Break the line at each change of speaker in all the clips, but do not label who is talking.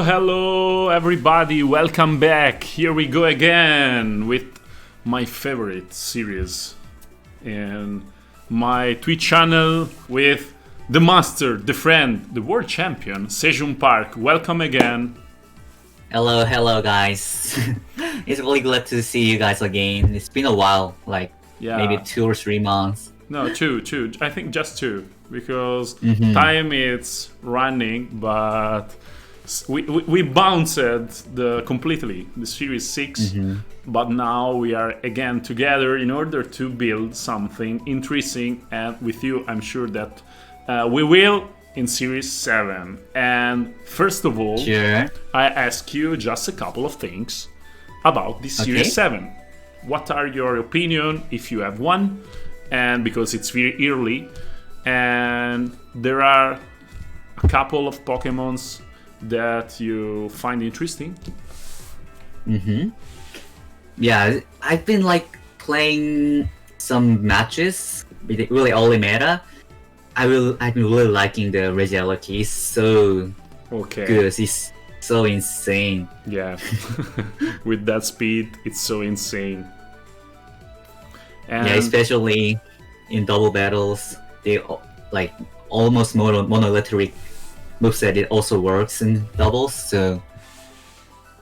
Hello, everybody. Welcome back. Here we go again with my favorite series in my Twitch channel with the master, the friend, the world champion, Sejun Park. Welcome again.
Hello, guys. It's really glad to see you guys again. It's been a while, maybe 2 or 3 months.
No, two. I think just 2 because time is running, but we bounced completely the series 6, but now we are again together in order to build something interesting, and with you I'm sure that we will in series 7. And first of all,
Sure.
I ask you just a couple of things about this series 7. What are your opinion, if you have one? And because it's very early, and there are a couple of Pokémons that you find interesting.
Yeah, I've been playing some matches with the really early meta. I've been really liking the reality. It's so good. It's so insane.
Yeah, with that speed, it's so insane. And
yeah, especially in double battles, they almost monolithic moveset. It also works in doubles, so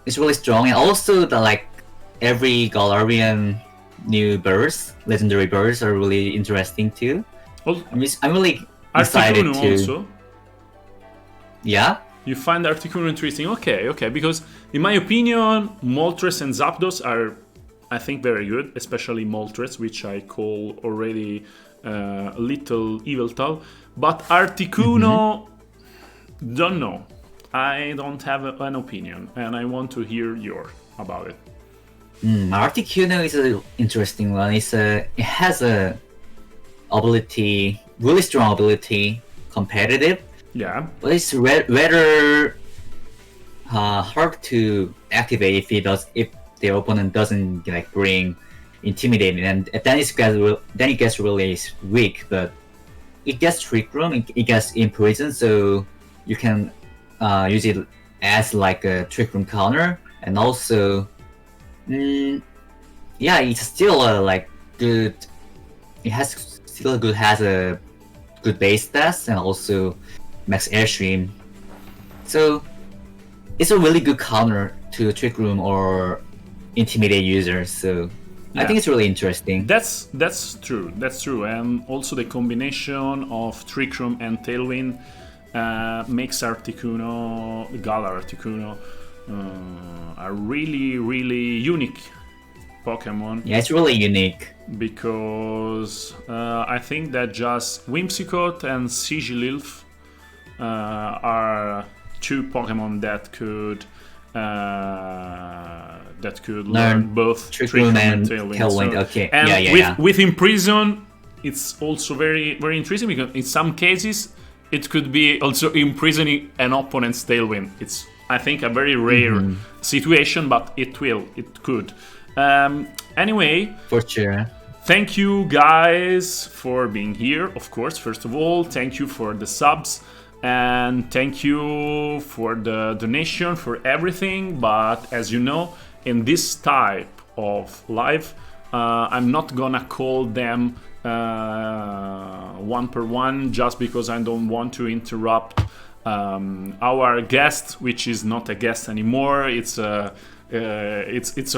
it's really strong. And also the every Galarian new bursts, legendary bursts, are really interesting too. I'm really excited
Articuno
to.
also.
Yeah.
You find Articuno interesting? Okay. Because in my opinion, Moltres and Zapdos are, I think, very good, especially Moltres, which I call already little Yveltal. But Articuno, don't know. I don't have an opinion, and I want to hear your about it.
Articuno is an interesting one. It has a ability, really strong ability, competitive.
Yeah.
But it's rather hard to activate if the opponent doesn't bring intimidating, and then it gets really weak. But it gets trick room, it gets imprison, so you can use it as a trick room counter, and also it's still a good. It has a good base stats and also max airstream, so it's a really good counter to trick room or intimidate users. So I think it's really interesting.
That's true. And also the combination of Trick Room and Tailwind makes Galar Articuno, a really, really unique Pokemon.
Yeah, it's really unique.
Because I think that just Whimsicott and Sigililf are 2 Pokemon that could learn both Trick Room and Tailwind.
Okay.
And with Imprison, it's also very, very interesting because in some cases it could be also imprisoning an opponent's Tailwind. It's, I think, a very rare situation, but it could. Anyway,
for sure.
Thank you guys for being here. Of course, first of all, thank you for the subs. And thank you for the donation, for everything. But as you know, in this type of live, I'm not gonna call them one per one, just because I don't want to interrupt our guest, which is not a guest anymore. It's a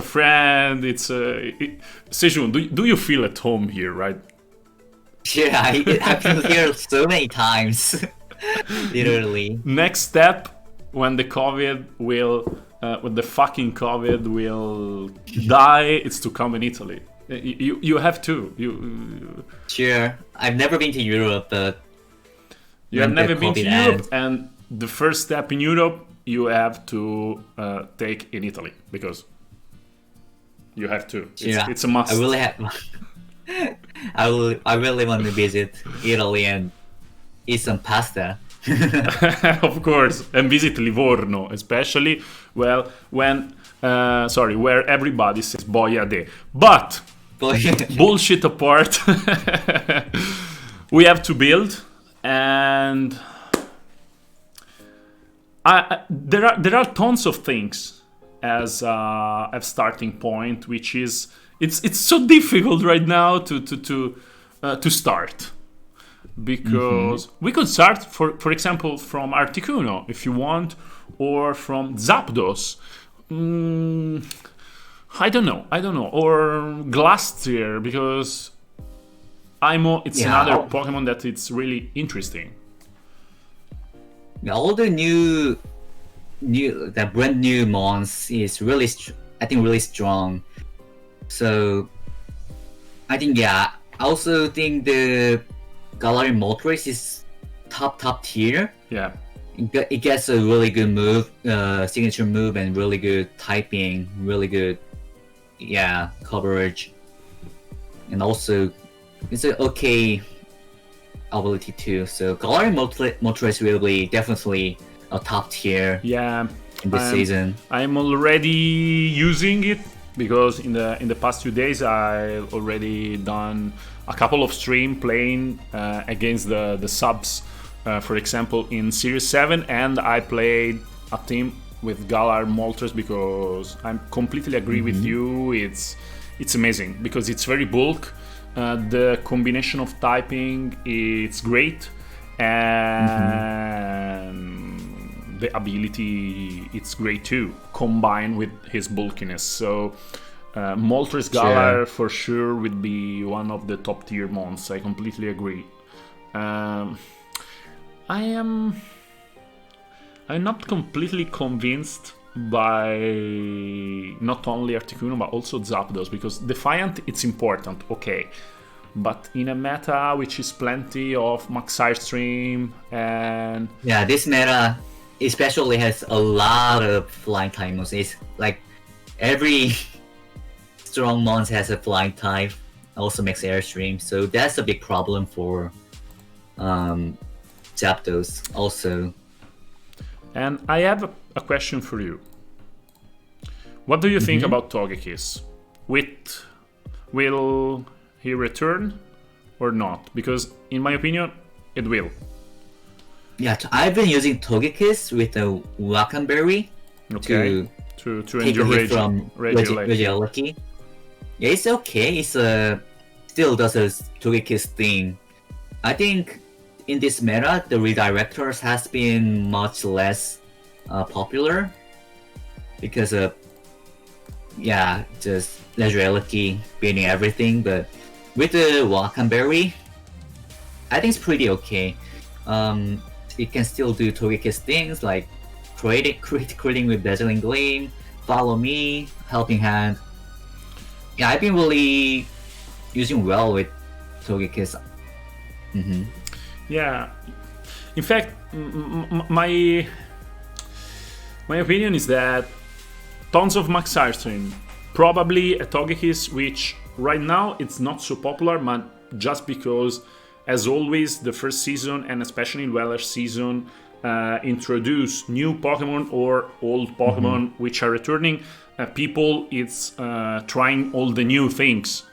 friend. Sejun, do you feel at home here, right?
Yeah, I've been here so many times. Literally.
Next step, when the COVID when the fucking COVID will die, it's to come in Italy. You have to.
Sure. I've never been to Europe, but
you have never been to Europe, and the first step in Europe you have to take in Italy, because you have to. It's a must.
I really have. I really want to visit Italy and eat some pasta.
Of course, and visit Livorno, especially where everybody says boia de. But bullshit apart, we have to build, and There are tons of things as a starting point, which is it's so difficult right now to start, because we could start for example from Articuno if you want, or from Zapdos. I don't know, or Glastrier, because it's another Pokemon that it's really interesting.
All the the brand new mons is really, I think, really strong. So I think, I also think the Galarian Moltres is top tier.
Yeah.
It gets a really good move, signature move, and really good typing, really good, coverage, and also it's an okay ability too. So Galarian Moltres will be definitely a top tier.
Yeah.
In this season,
I'm already using it, because in the past 2 days I already done a couple of stream playing against the subs. For example, in Series 7, and I played a team with Galar Moltres, because I completely agree with you. It's amazing because it's very bulk. The combination of typing, it's great, and the ability, it's great too, combined with his bulkiness. So Moltres Galar for sure would be one of the top tier mons. I completely agree. I'm not completely convinced by not only Articuno but also Zapdos, because Defiant, it's important, okay, but in a meta which is plenty of Max Stream, and
this meta especially has a lot of flying type moves. It's like every strong mon has a flying type, also makes airstream, so that's a big problem for Zapdos also.
And I have a question for you. What do you think about Togekiss? Will he return or not? Because in my opinion, it will.
Yeah, I've been using Togekiss with a Wackenberry to
end your rage
from Regieleki. Yeah, it's okay. It's still does a Togekiss thing. I think in this meta, the redirectors has been much less popular because of just Regieleki beating everything. But with the Wackenberry, I think it's pretty okay. It can still do Togekiss things like creating with Dazzling Gleam, Follow Me, Helping Hand. Yeah, I've been really using well with Togekiss.
Yeah, in fact, my opinion is that tons of Max Stream, probably a Togekiss which right now it's not so popular, but just because, as always, the first season, and especially in Weller's season, introduce new Pokemon or old Pokemon which are returning. People, it's trying all the new things.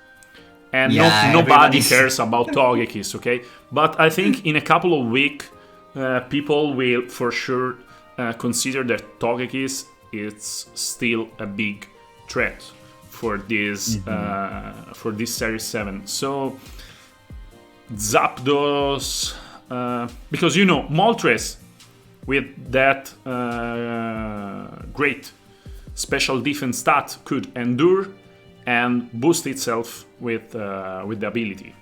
And nobody cares about Togekiss, okay? But I think in a couple of weeks, people will for sure consider that Togekiss is still a big threat for this Series 7. So Zapdos, because Moltres with that great special defense stat could endure and boost itself with the ability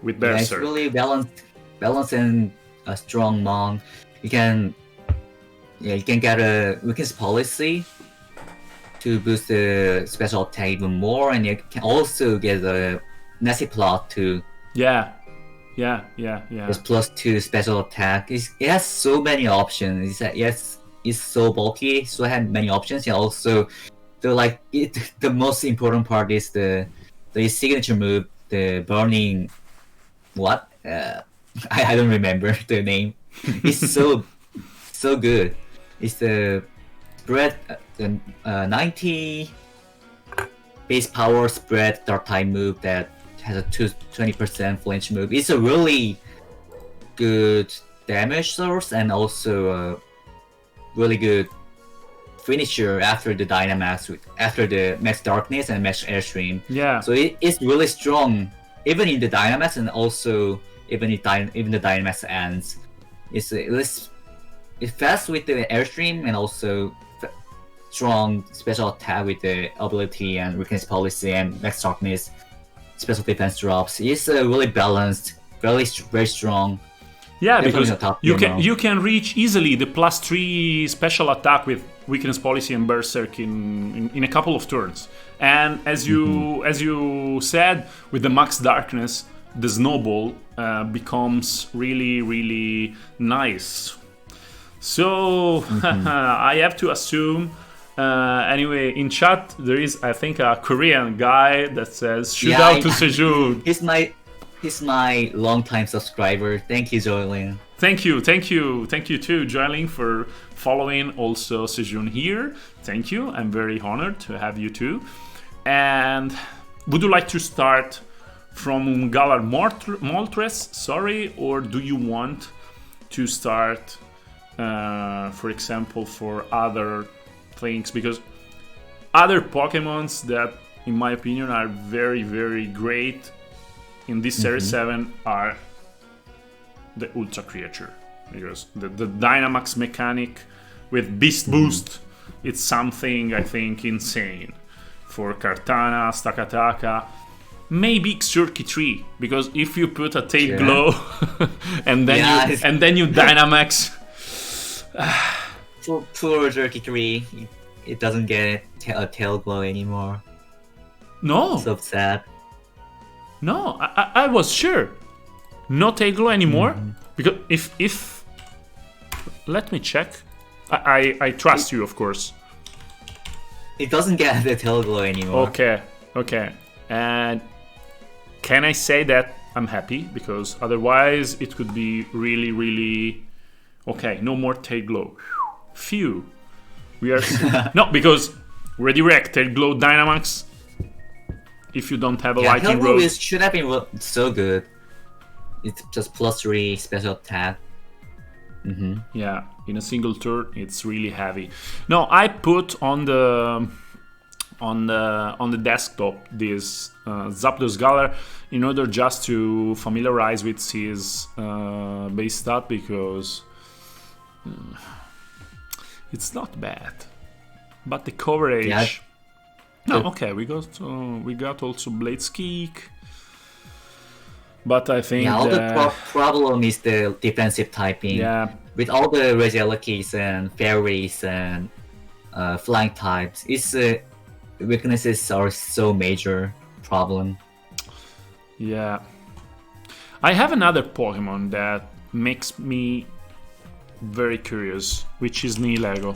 with Berserk.
It's really balanced and a strong mon. You can get a weakness policy to boost the special attack even more, and you can also get a nasty plot to
Yeah.
It's +2 special attack. It has so many options. It's so bulky, so it has many options. And also, the most important part is the signature move, the burning. What? I don't remember the name. It's so good. It's the spread, the 90 base power spread dark type move that has a 20% flinch move. It's a really good damage source and also really good finisher after the Dynamax, after the Max Darkness and Max Airstream.
Yeah.
So it's really strong, even in the Dynamax, and also even the Dynamax ends. It's fast with the Airstream, and also strong special attack with the ability and weakness policy and Max Darkness special defense drops. It's really balanced, very strong.
Yeah,
Definitely
because you can reach easily the +3 special attack with weakness policy and berserk in a couple of turns. And as you said, with the max darkness, the snowball becomes really, really nice. So I have to assume. Anyway, in chat there is, I think, a Korean guy that says shoot out to Sejun.
He's my long-time subscriber. Thank you, Joylin.
Thank you too, Joylin, for following also Sejun here. Thank you. I'm very honored to have you too. And would you like to start from Galar Moltres, sorry, or do you want to start, for example, for other things? Because other Pokemons that, in my opinion, are very, very great in this Series 7 are the Ultra Creature. Because the Dynamax mechanic with Beast Boost, it's something, I think, insane. For Kartana, Stakataka, maybe Xurkitree 3, because if you put a Tail Glow and then you Dynamax...
Poor Xurkitree 3, it doesn't get a Tail Glow anymore.
No.
So sad.
No, I was sure. No Tail Glow anymore? Because if... Let me check. I trust you, of course.
It doesn't get the Tail Glow anymore.
Okay. And can I say that I'm happy? Because otherwise it could be really, really... Okay, no more Tail Glow. Phew. We are... No, because Redirect, Tail Glow, Dynamax... If you don't have a Lightning Rod...
It should have been so good. It's just +3 special attack.
Yeah, in a single turn, it's really heavy. No, I put on the desktop this Zapdos Galar in order just to familiarize with his base stat, because it's not bad, but the coverage.
Yeah.
No, okay, we got also Bladeskick, but I think
the problem is the defensive typing.
Yeah,
with all the Regielekis and Fairies and flying types, its weaknesses are so major problem.
Yeah, I have another Pokemon that makes me very curious, which is Nihilego.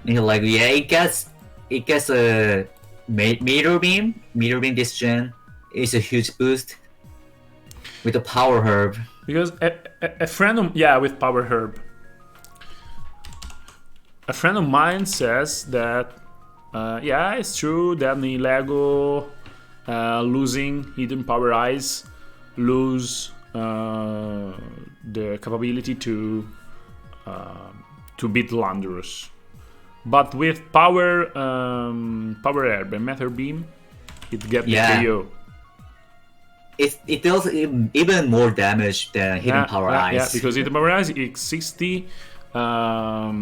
Nihilego, yeah, it gets a Meteor Beam. Meteor Beam this gen is a huge boost with the Power Herb.
Because a friend of with Power Herb. A friend of mine says that it's true that Nihilego losing Hidden Power Eyes lose the capability to beat Landorus. But with Power Herb and Matter Beam, it gets the KO.
It does even more damage than Hidden Power Eyes.
Yeah, because Hidden Power Eyes is 60. For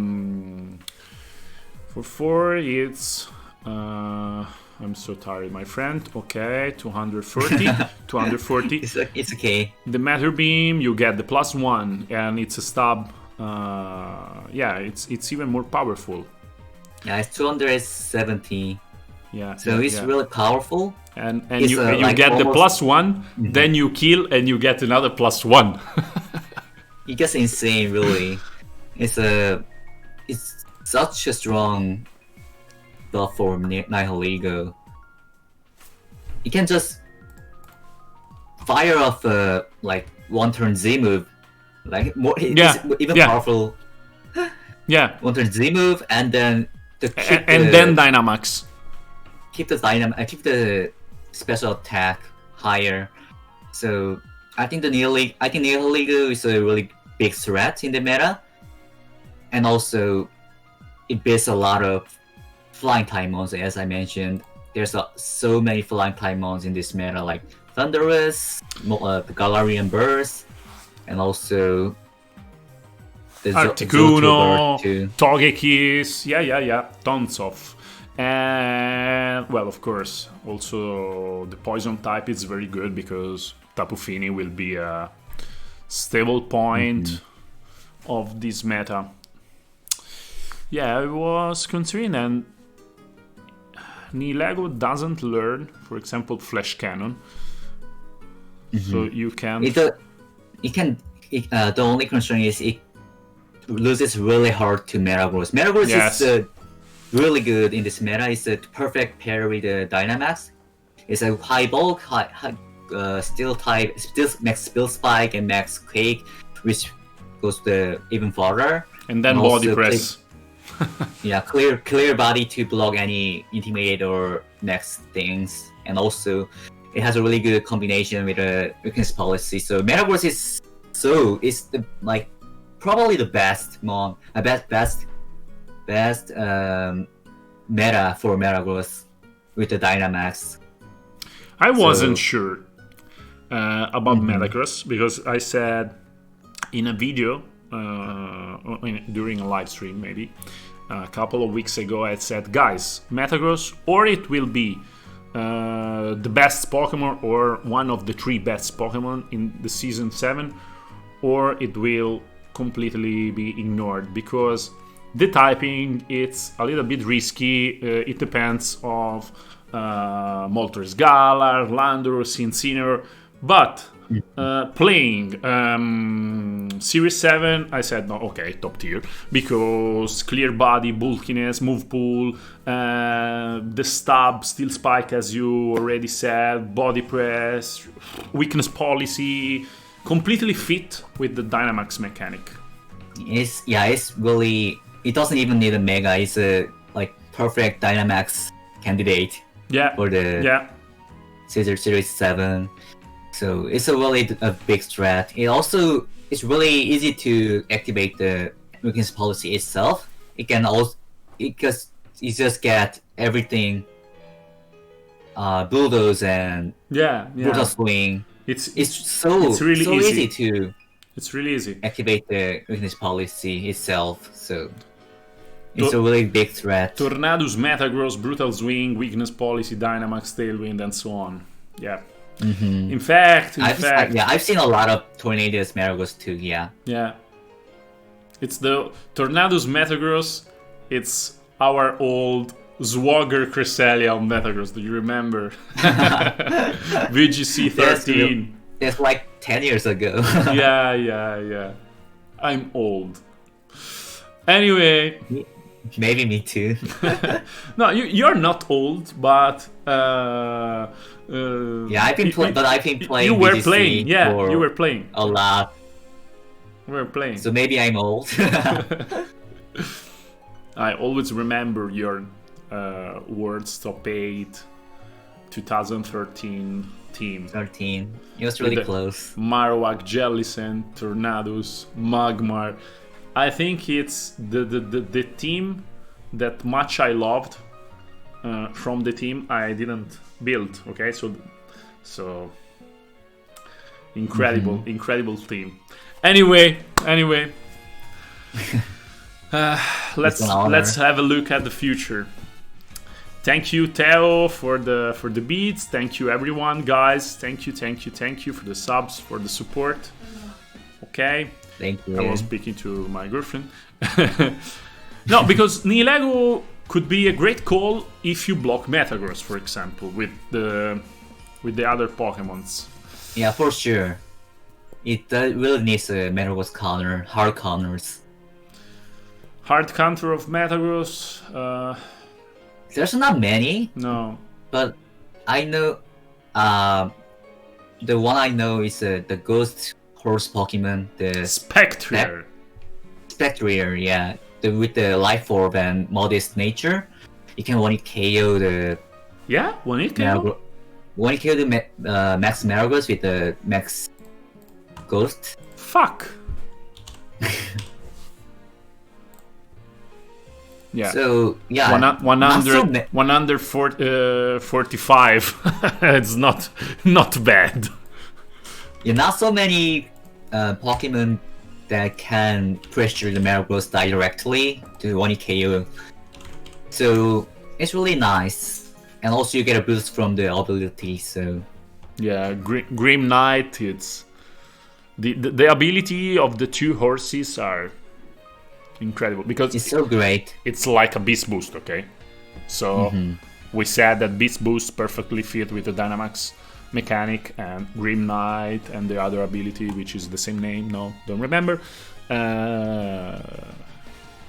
4, it's... I'm so tired, my friend. Okay, 240. 240.
It's okay.
The Matter Beam, you get the +1, and it's a stab. It's even more powerful.
Yeah, it's 270.
Yeah.
So it's really powerful.
And you get the +1, then you kill and you get another +1.
It gets insane, really. It's such a strong buff for Nihilego. You can just fire off one turn Z move, even powerful.
Yeah.
One turn Z move and then
then Dynamax.
Keep the special attack higher. So I think Nihilego is a really big threat in the meta. and also it builds a lot of flying Taimons, as I mentioned. There's so many flying Taimons in this meta, like Thunderous, the Galarian Burst, and also the
Articuno, Togekiss, yeah, tons of. And, well, of course, also the Poison type is very good because Tapu Fini will be a stable point of this meta. Yeah, I was considering, and Nihilego doesn't learn, for example, Flash Cannon. So you can... The
only concern is it loses really hard to Metagross. Metagross is really good in this meta. It's a perfect pair with the Dynamax. It's a high bulk, steel type, still max Spill Spike and max Quake, which goes even farther.
And then body press.
Clear body to block any Intimidate or next things. And also, it has a really good combination with a weakness policy. So Metagross is the probably the best meta for Metagross with the Dynamax.
I wasn't sure about Metagross because I said in a video during a live stream maybe a couple of weeks ago, I said, guys, Metagross, or it will be the best Pokemon or one of the 3 best Pokemon in the season 7, or it will completely be ignored because the typing, it's a little bit risky. It depends of Moltres Galar, Landorus, Incineroar, but playing Series 7, I said, no, okay, top tier, because clear body, bulkiness, move pool, the stab, steel spike, as you already said, body press, weakness policy, completely fit with the Dynamax mechanic.
It's really, it doesn't even need a Mega. It's a perfect Dynamax candidate for the Series 7. So it's a big strat. It's really easy to activate the weakness policy itself. It can also, because you just get everything, bulldoze and brutal swing. It's really easy to.
It's really easy.
Activate the weakness policy itself. So it's a really big threat.
Tornadus, Metagross, brutal swing, weakness policy, Dynamax, Tailwind, and so on. Yeah. In fact,
I've seen a lot of Tornadus Metagross too. Yeah.
It's the Tornadus Metagross. It's our old Swagger Cresselia on Metagross. Do you remember? VGC 13.
It's like 10 years ago.
Yeah. I'm old. Anyway.
Maybe me too.
No, you're not old, but
I've been playing.
You were playing, you were playing
a lot.
We were playing.
So maybe I'm old.
I always remember your World's Top 8 2013 team.
13. It was really close.
Marowak, Jellicent, Tornadus, Magmar. I think it's the team that much I loved from the team I didn't build. Okay, so incredible team. Anyway, let's have a look at the future. Thank you, Theo, for the beats. Thank you, everyone, guys. Thank you for the subs, for the support. Okay.
Thank you.
I was speaking to my girlfriend. No, because Nihilego could be a great call if you block Metagross, for example, with the other Pokemons.
Yeah, for sure. It really needs a Metagross counter, hard counters.
Hard counter of Metagross.
There's not many.
No.
But I know, the one I know is the Ghost Horse Pokemon, the
Spectrier.
Spectrier, yeah. With the Life Orb and Modest Nature, you can one KO the.
Yeah, one KO.
One KO the Max Metagross with the Max Ghost.
Fuck. Yeah.
So yeah,
145. It's not bad.
Yeah, not so many Pokemon that can pressure the Metagross directly to 1 KO. So it's really nice, and also you get a boost from the ability. So
yeah, Grim Knight. It's the ability of the 2 horses are incredible because
it's so great.
It's like a Beast Boost, okay? So we said that Beast Boost perfectly fit with the Dynamax mechanic, and Grim Knight and the other ability, which is the same name. No, don't remember.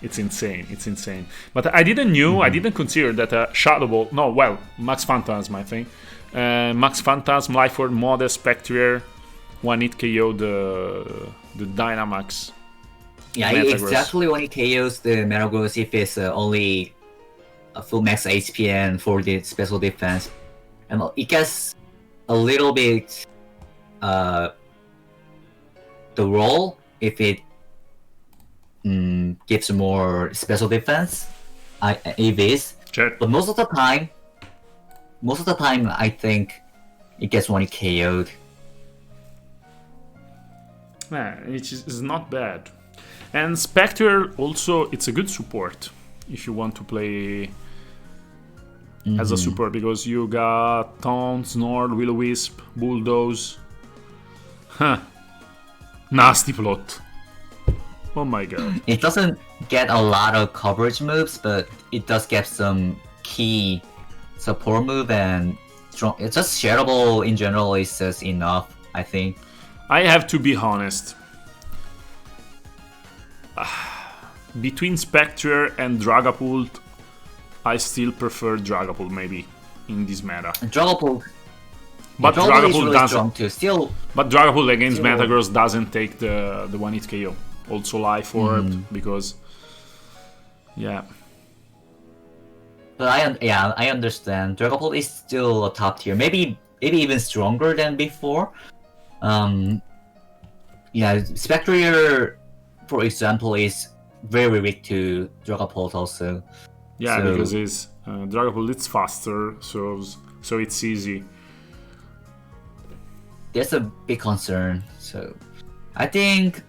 It's insane. But I didn't consider that Shadow Ball. No, well, Max Phantasm, I think. Max Phantasm, Life Orb, Model, Spectrier, 1-hit KO the Dynamax.
Yeah, it exactly 1 KOs the Metagross if it's only a full max HP and for the special defense. And it gets a little bit the roll if it gives more special defense. It is.
Sure.
But most of the time I think it gets 1 KO'd.
Yeah, it is not bad. And Spectre also, it's a good support if you want to play as a support, because you got Taunt, Snore, Will-O-Wisp, Bulldoze. Huh. Nasty plot. Oh my god.
It doesn't get a lot of coverage moves, but it does get some key support move and strong. It's just shareable in general is just enough, I think.
I have to be honest. Between Spectre and Dragapult, I still prefer Dragapult maybe in this meta.
Dragapult.
But
Dragapult is
Dragapult
really
doesn't.
Strong too. Still.
But Dragapult against Metagross doesn't take the 1-hit KO. Also Life Orb because yeah.
But I understand. Dragapult is still a top tier. Maybe even stronger than before. Yeah, Spectrier, for example, is very weak to Dragapult also.
Yeah, so, because it's Dragapult, it's faster, so it's easy.
That's a big concern. So I think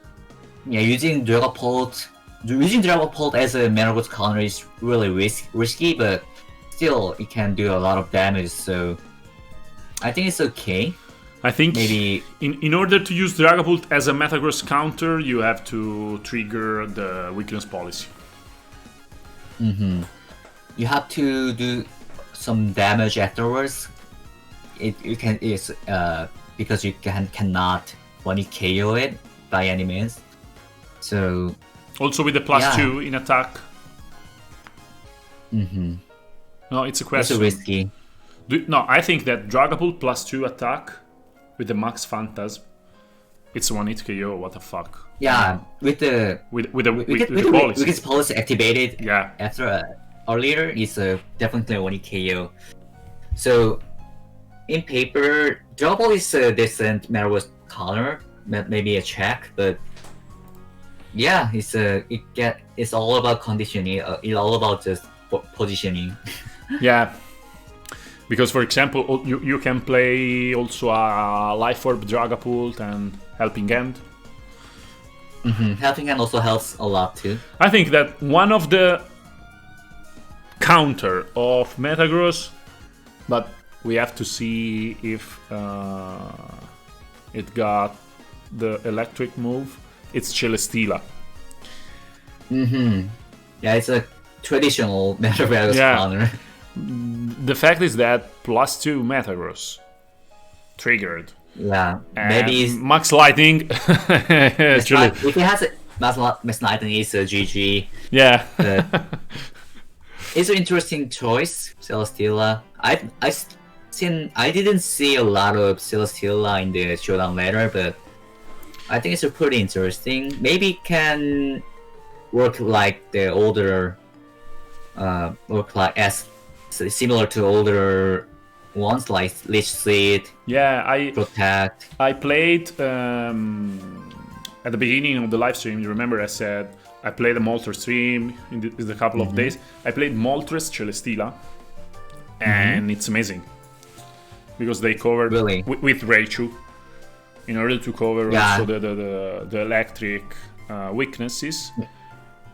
using Dragapult as a Metagross counter is really risky, but still it can do a lot of damage. So I think it's okay.
I think
maybe
in order to use Dragapult as a Metagross counter, you have to trigger the weakness policy.
You have to do some damage afterwards. Because you cannot 1-hit KO it by any means. So
also with the +2 in attack. No, it's a question.
It's risky.
No, I think that Dragapult +2 attack with the Max Phantasm, it's 1-hit KO. What the fuck?
Yeah, with the policy. With its policy activated. After earlier, it's definitely a 1-hit KO. So in paper, Dragapult is a decent Metagross counter, maybe a check, but yeah, it's all about conditioning. It's all about just positioning.
Yeah, because for example, you can play also a Life Orb Dragapult and Helping Hand.
Helping Hand also helps a lot too.
I think that one of the counter of Metagross, but we have to see if it got the electric move. It's Celesteela.
Yeah, it's a traditional Metagross counter.
The fact is that +2 Metagross triggered.
Yeah,
and
maybe
Max Lightning. Actually,
if it has Max Lightning, is a GG.
Yeah.
It's an interesting choice, Celesteela. I didn't see a lot of Celesteela in the showdown ladder, but I think it's pretty interesting. Maybe it can work like the older, similar to older ones like Leech Seed.
Yeah,
Protect.
I played at the beginning of the live stream. You remember I said I played a Moltres stream in the couple of days. I played Moltres Celesteela, and it's amazing because they covered with Raichu in order to cover also the electric weaknesses.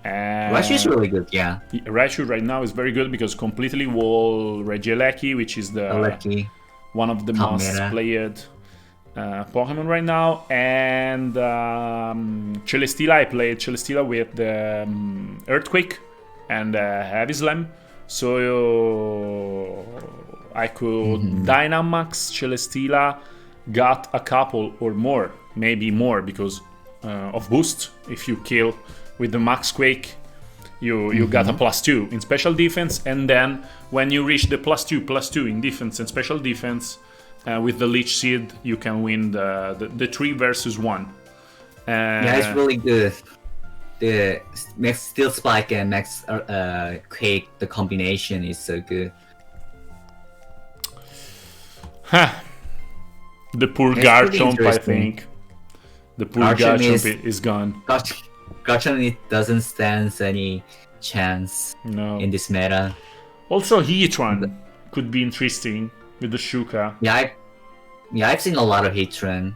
Raichu is really good, yeah.
Raichu right now is very good because completely wall Regieleki, which is one of the most played Pokemon right now. And Celesteela, I played Celesteela with the Earthquake and Heavy Slam. So I could Dynamax Celesteela, got a couple or more, maybe more because of boost. If you kill with the Max Quake, you got a +2 in special defense, and then when you reach the +2 in defense and special defense with the Leech Seed, you can win the 3 versus 1.
Yeah, it's really good. The Max Steel Spike and Max Quake, the combination is so good.
The poor Garchomp, I think. The poor Garchomp is gone.
Garchomp doesn't stand any chance in this meta.
Also, Heatran could be interesting with the Shuka.
Yeah, I've seen a lot of Heatran.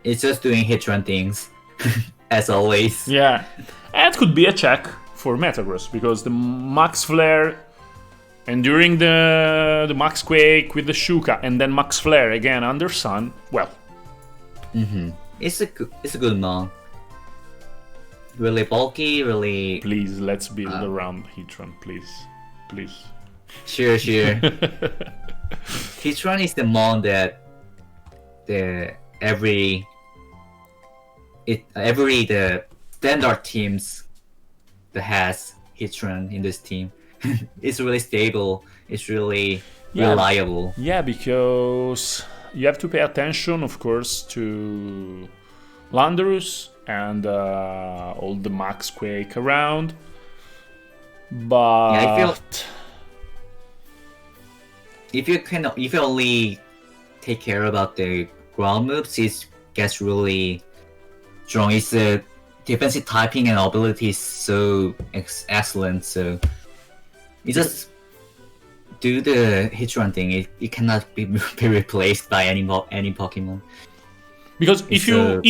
It's just doing Heatran things, as always.
Yeah, and could be a check for Metagross because the Max Flare, and during the Max Quake with the Shuka, and then Max Flare again under Sun. Well,
it's a good mon. Really bulky, really.
Please, let's build around Heatran, please.
Sure. Heatran is the mon that the standard teams that has Heatran in this team. It's really stable. It's really reliable.
Yeah, because you have to pay attention, of course, to Landorus and all the Max Quake around. But
I feel if you only take care about the ground moves, it gets really strong. It's the defensive typing and ability is so excellent. So you just do the Heatran thing. It cannot be replaced by any Pokemon.
Because if you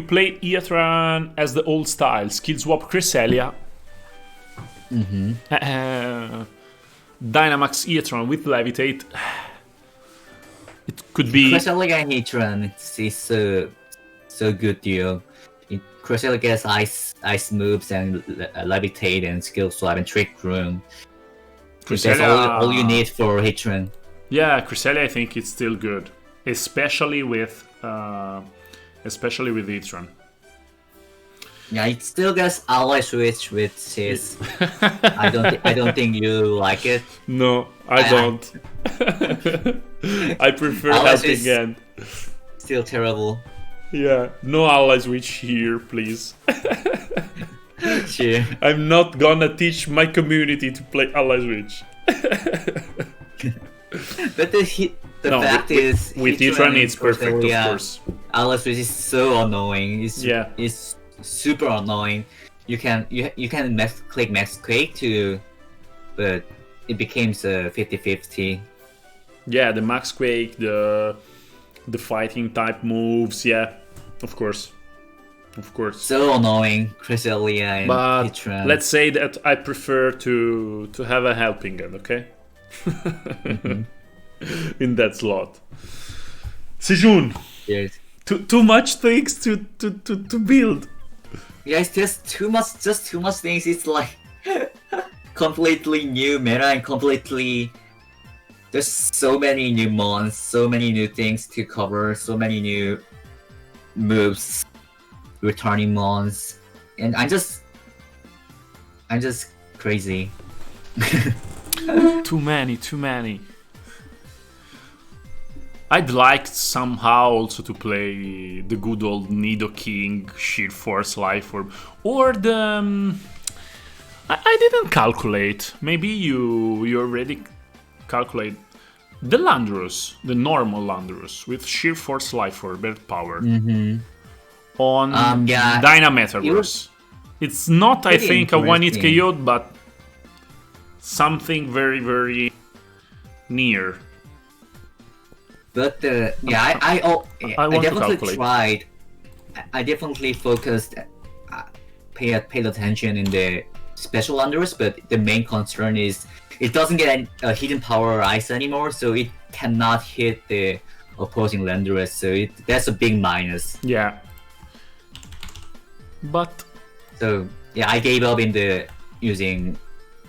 play Heatran as the old style, skill swap Cresselia, Dynamax Heatran with Levitate, it could be...
Cresselia and Heatran is so good duo. Cresselia gets ice moves and Levitate and skill swap and Trick Room. That's all you need for Heatran.
Yeah, Cresselia I think it's still good. Especially with Heatran.
Yeah, it still gets ally switch with Sis. I don't think you like it.
No, I don't. I prefer helping hand.
Still terrible.
Yeah, no ally switch here, please.
Sure.
I'm not gonna teach my community to play ally switch.
But the fact is,
with Heatran it's perfect, of course.
Ally switch is so annoying. It's super annoying. You can click Max Quake too, but it becomes a 50-50.
Yeah, the Max Quake, the fighting type moves. Yeah, of course.
So annoying, Cresselia and Heatran.
Let's say that I prefer to have a helping hand, okay? In that slot. Sejun.
Yes.
Too much things to build.
Yeah, it's just too much things. It's like completely new meta and completely. There's so many new mons, so many new things to cover, so many new moves, returning mons, and I'm just crazy.
Too many. I'd like somehow also to play the good old Nidoking, Sheer Force Life Orb, or the... I didn't calculate. Maybe you already calculate the Landorus, the normal Landorus with Sheer Force Life Orb, Earth Power, on Dynametagross. It's not, I
Pretty
think, a one-hit
interesting.
KO, but something very, very near.
But yeah, I
want to
definitely
calculate.
tried. I definitely focused, paid attention in the special unders, but the main concern is it doesn't get a hidden power ice anymore, so it cannot hit the opposing Landorus. So that's a big minus.
Yeah. But
So yeah, I gave up in the using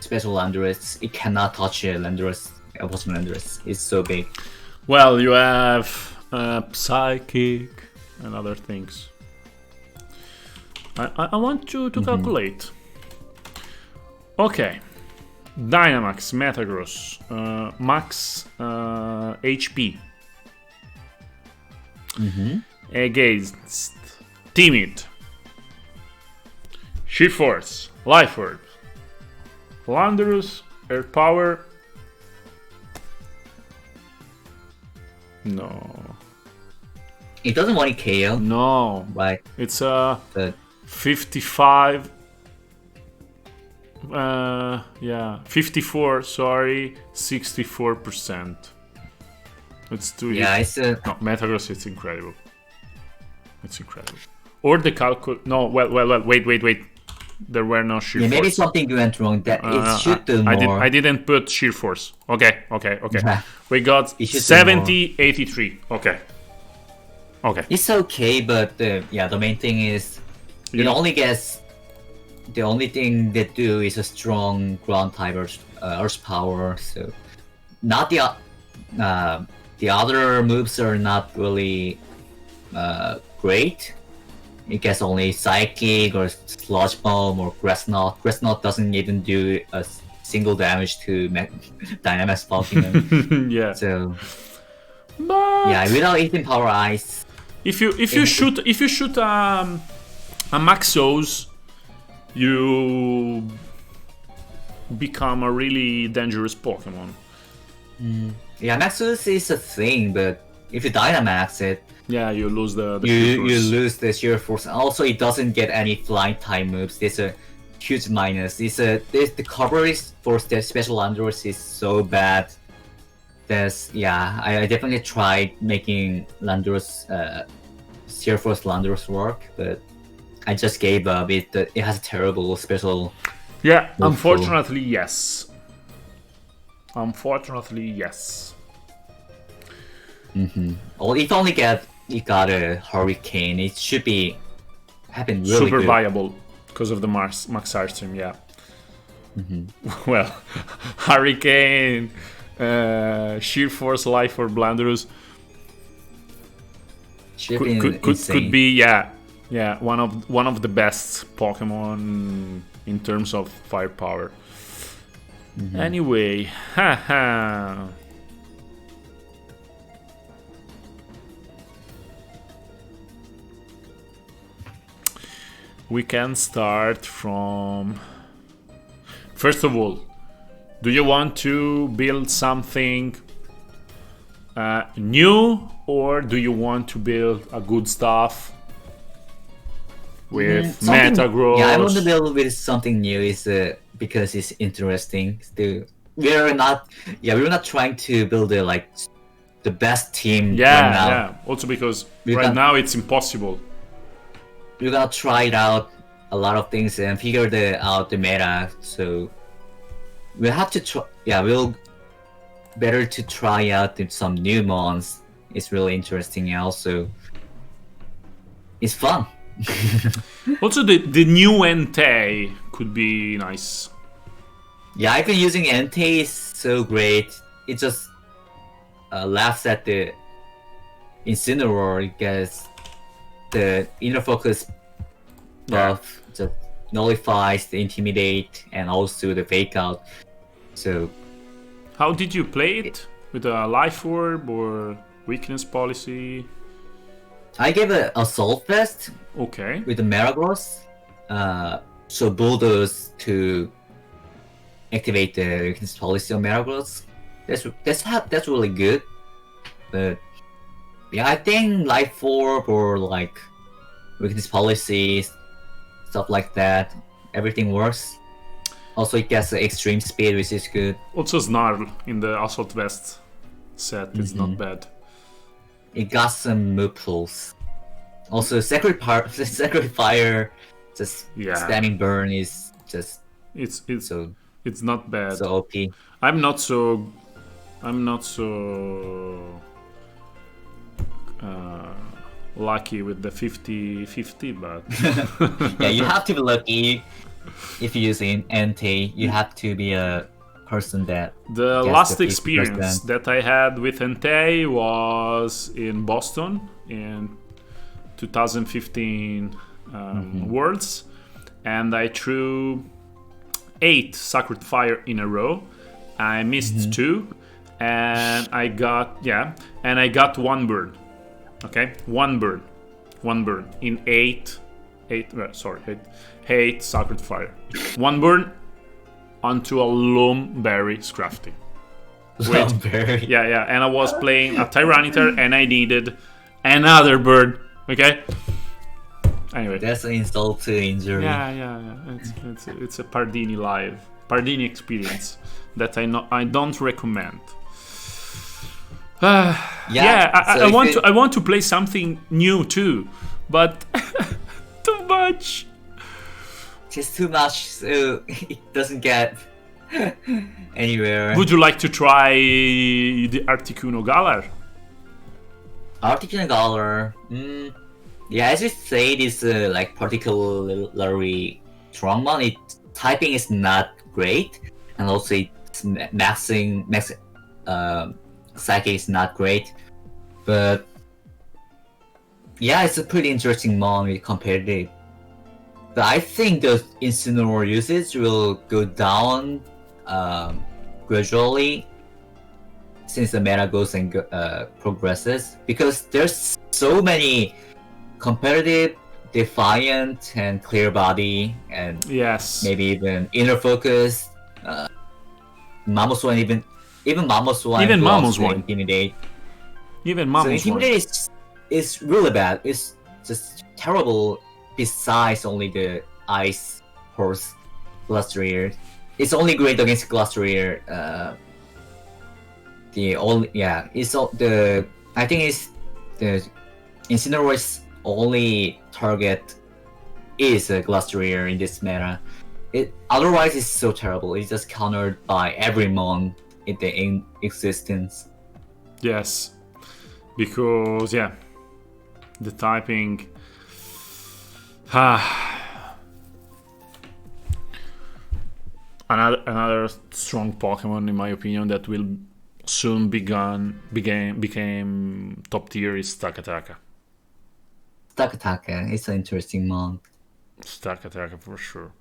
special Landorus. It cannot touch a Landorus, opposing Landorus. It's so big.
well, you have psychic and other things. I want you to calculate. Okay. Dynamax, Metagross, max HP. Against Timid, Sheer Force, Life Orb, Landorus, Air Power. No.
It doesn't want to KO,
No.
right?
It's
But
55. Yeah, 54. Sorry, 64%. It's too.
yeah, it's a
No, Metagross. It's incredible. It's incredible. Or the calcul. No, well. Wait. There were no sheer
yeah.
force.
Maybe something went wrong. That it should do more.
I didn't put sheer force. Okay.
Yeah.
We got
It should do
70, 83. Okay.
It's okay, but yeah, the main thing is it
You-
only gets. The only thing they do is a strong ground type earth power. So not the other moves are not really great. It gets only psychic or sludge bomb or grass knot. Grass knot doesn't even do a single damage to Dynamax Pokemon.
yeah.
So
But
yeah, without eating power ice,
if you shoot a Maxos, you become a really dangerous Pokemon.
yeah, Maxus is a thing, but if you Dynamax it,
Yeah, you lose the
you
Sheer Force.
lose the sheer force. Also, it doesn't get any flying type moves. There's a huge minus. The coverage for the special Landorus is so bad. I definitely tried making Landorus, sheer force Landorus work, but I just gave up. It has a terrible special.
Yeah,
Awful.
unfortunately, yes.
Well, it got a hurricane. It should be happen really
Super
good.
viable because of the Max Archeum, yeah. Well, Hurricane, Sheer Force, Life or Blandurus
Should be insane.
could be one of the best Pokemon in terms of firepower. Anyway, haha. We can start from. First of all, do you want to build something new, or do you want to build a good stuff with Metagross?
Yeah, I want to build with something new. Is because it's interesting. We're not trying to build the best team
Yeah,
right now.
yeah. Also because
We
right
can-
now it's impossible.
We're gonna try it out a lot of things and figure out the meta. So we have to try. Yeah, we'll better to try out some new mons. It's really interesting and also it's fun.
Also, the new Entei could be nice.
Yeah, I've been using Entei. It's so great. It just laughs at the Incineroar because the inner focus buff just nullifies the intimidate and also the fake out. So
How did you play it? With a life orb or weakness policy?
I gave a assault vest
Okay.
with the Metagross. So bulldoze to activate the weakness policy on Metagross. That's really good. But yeah, I think life orb or weakness policy stuff like that. Everything works. Also, it gets extreme speed, which is good.
Also, Snarl in the Assault Vest set is not bad.
It got some move pools. Also, Sacred Fire, just spamming burn is just
it's not bad.
So OP.
I'm not so lucky with the 50-50, but
yeah, you have to be lucky if you're using NT. You have to be a person that
the last experience that I had with NT was in Boston in 2015 Worlds, and I threw 8 Sacred Fire in a row. I missed 2, and I got 1 bird. Okay, 1 bird in 8 Sacred Fire. 1 bird onto a Loomberry Scrafty.
Loomberry.
Yeah, and I was playing a Tyranitar, and I needed another bird. Okay. Anyway,
that's an insult to injury.
Yeah. It's a Pardini experience that I don't recommend. I want to play something new too, but too much.
Just too much, so it doesn't get anywhere.
Would you like to try the Articuno Galar?
Articuno Galar, yeah, as you said, it's like particularly strong one. Its typing is not great, and also its max psychic is not great. But yeah, it's a pretty interesting mon with competitive. But I think the Incineroar usage will go down gradually since the meta goes and progresses, because there's so many competitive, defiant, and clear body, and maybe even inner focus. Mamoswine, even Mamoswine intimidate.
Even Mamoswine.
So intimidate is really bad. It's just terrible. Besides only the Ice Horse Glastrier, it's only great against Glastrier. I think it's the Incineroar's only target is a Glastrier in this meta. Otherwise it's so terrible. It's just countered by every mon in existence.
Yes, because the typing. Another strong Pokemon, in my opinion, that will soon became top tier is Stakataka.
Stakataka, it's an interesting mon.
Stakataka for sure.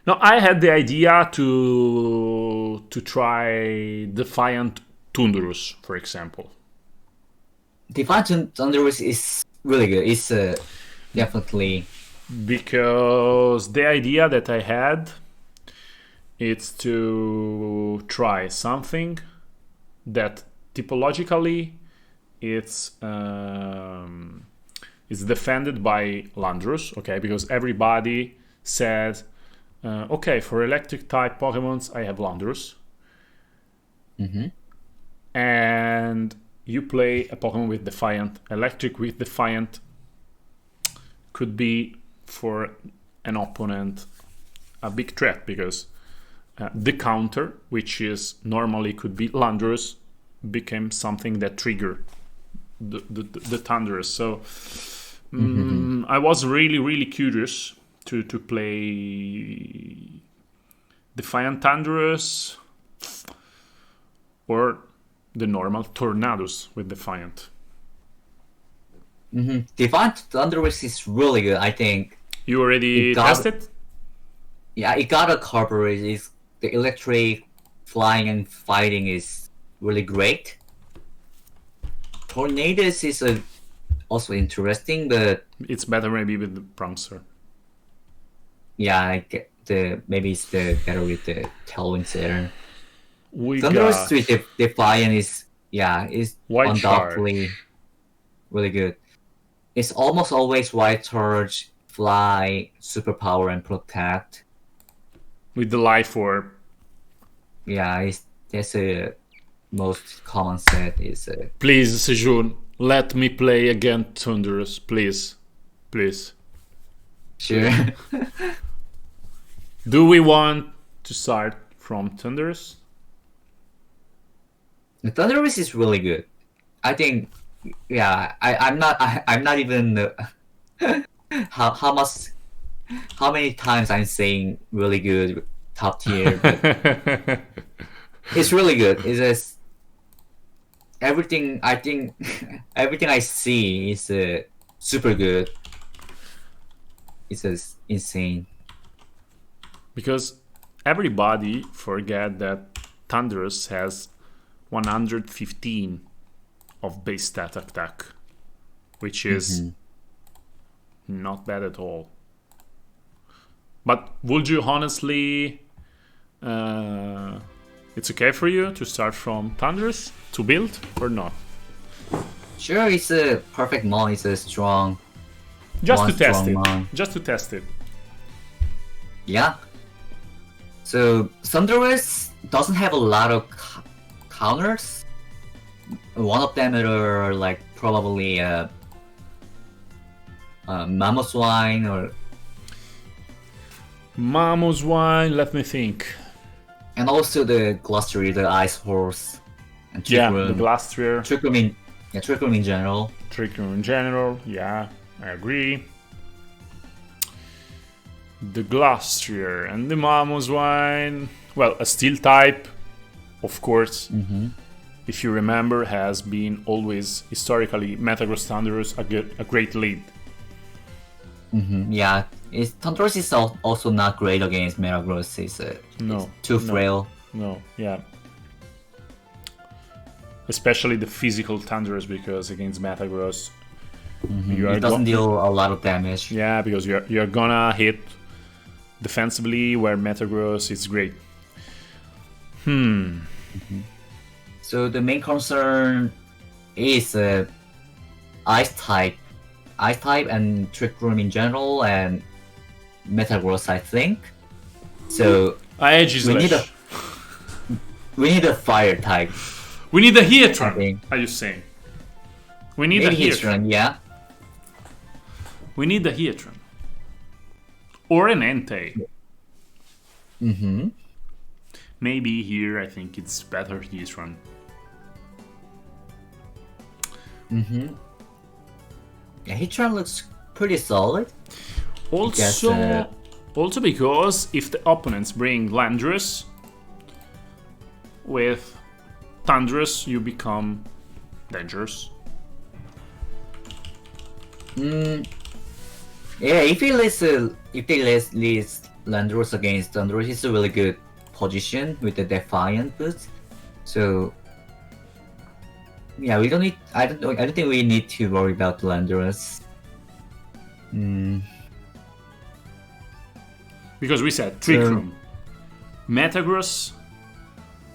Now I had the idea to try Defiant Tundurus, for example.
Defiant Tundurus is really good. It's definitely,
because the idea that I had is to try something that typologically it's defended by Landorus, okay? Because everybody says, okay, for electric type Pokemons I have Landorus, and you play a Pokemon with Defiant, electric with Defiant could be for an opponent a big threat, because the counter, which is normally could be Landorus, became something that triggered the Thunderous. So I was really curious to play Defiant Thunderous or the normal Tornadus with Defiant.
Defiant Thunderous is really good, I think.
You already tested?
Yeah, it got a coverage. The electric flying and fighting is really great. Tornadus is also interesting, but
it's better maybe with the Bronxer.
Yeah, maybe it's better with the Tailwind setter. Thunderous with the Defiant is undoubtedly really good. It's almost always white charge fly, superpower, and protect.
With the life orb.
Yeah, that's a most common set. Is
Please, Sejun, let me play again Thunderous, please. Please.
sure.
Do we want to start from Thunderous?
The Thunderous is really good. I think. Yeah, I'm not even how many times I'm saying really good, top tier, but it's really good. It's just everything. I think everything I see is super good. It's just insane.
Because everybody forget that Thunderous has 115 of base stat attack, which is not bad at all. But would you honestly, it's okay for you to start from Thunderous to build or not?
Sure, it's a perfect mon. It's a strong.
Just to test it.
Mon.
Just to test it.
Yeah. So Thunderous doesn't have a lot of counters. One of them are like probably Mamoswine or
Mamoswine, let me think.
and also the Glossary, the Ice Horse, and Trick
Yeah,
Room.
the Blastrier.
Trick Room in general.
Trick Room in general, yeah, I agree. The Glastrier and the Mamoswine. Well, a Steel type, of course, if you remember, has been always historically Metagross Thunderous a great lead.
Yeah, Thunderous is also not great against Metagross. It's too frail.
No, yeah. Especially the physical Thunderous, because against Metagross,
It doesn't deal a lot of damage.
Yeah, because you're gonna hit defensively, where Metagross is great.
So the main concern is Ice type and Trick Room in general, and Metagross, I think. So we need a Fire type.
We need a Heatran.
Okay.
Are you saying? We need
Maybe
a Heatran.
Heatran, yeah.
We need a Heatran. Or an Entei. Maybe here I think it's better Heatran.
Yeah, Heatran looks pretty solid.
Also because if the opponents bring Landorus, with Thunderous you become dangerous.
Yeah, if they list Landorus against Thunderous, it's a really good position with the Defiant boost. So yeah, I don't think we need to worry about Landorus.
Because we said Trick Room, Metagross,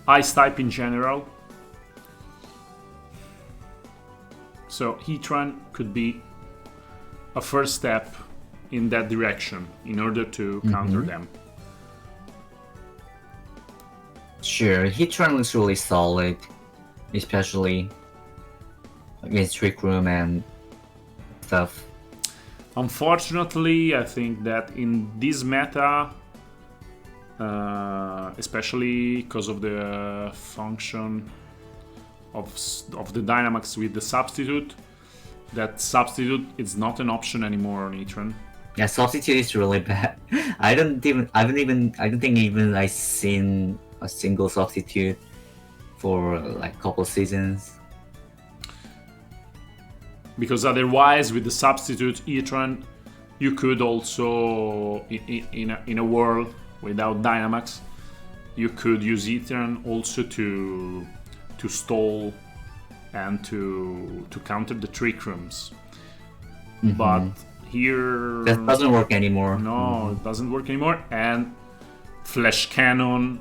Ice type in general. So Heatran could be a first step in that direction in order to counter them.
Sure, Heatran looks really solid, especially against Trick Room and stuff.
Unfortunately, I think that in this meta, especially because of the function of the Dynamax with the substitute, that substitute is not an option anymore on Heatran.
Yeah, substitute is really bad. I don't think I've seen a single substitute for like a couple seasons.
Because otherwise, with the substitute Heatran, you could also, in a world without Dynamax, you could use Heatran also to stall and to counter the Trick Rooms. But here
that doesn't work anymore.
No, it doesn't work anymore. And Flash Cannon,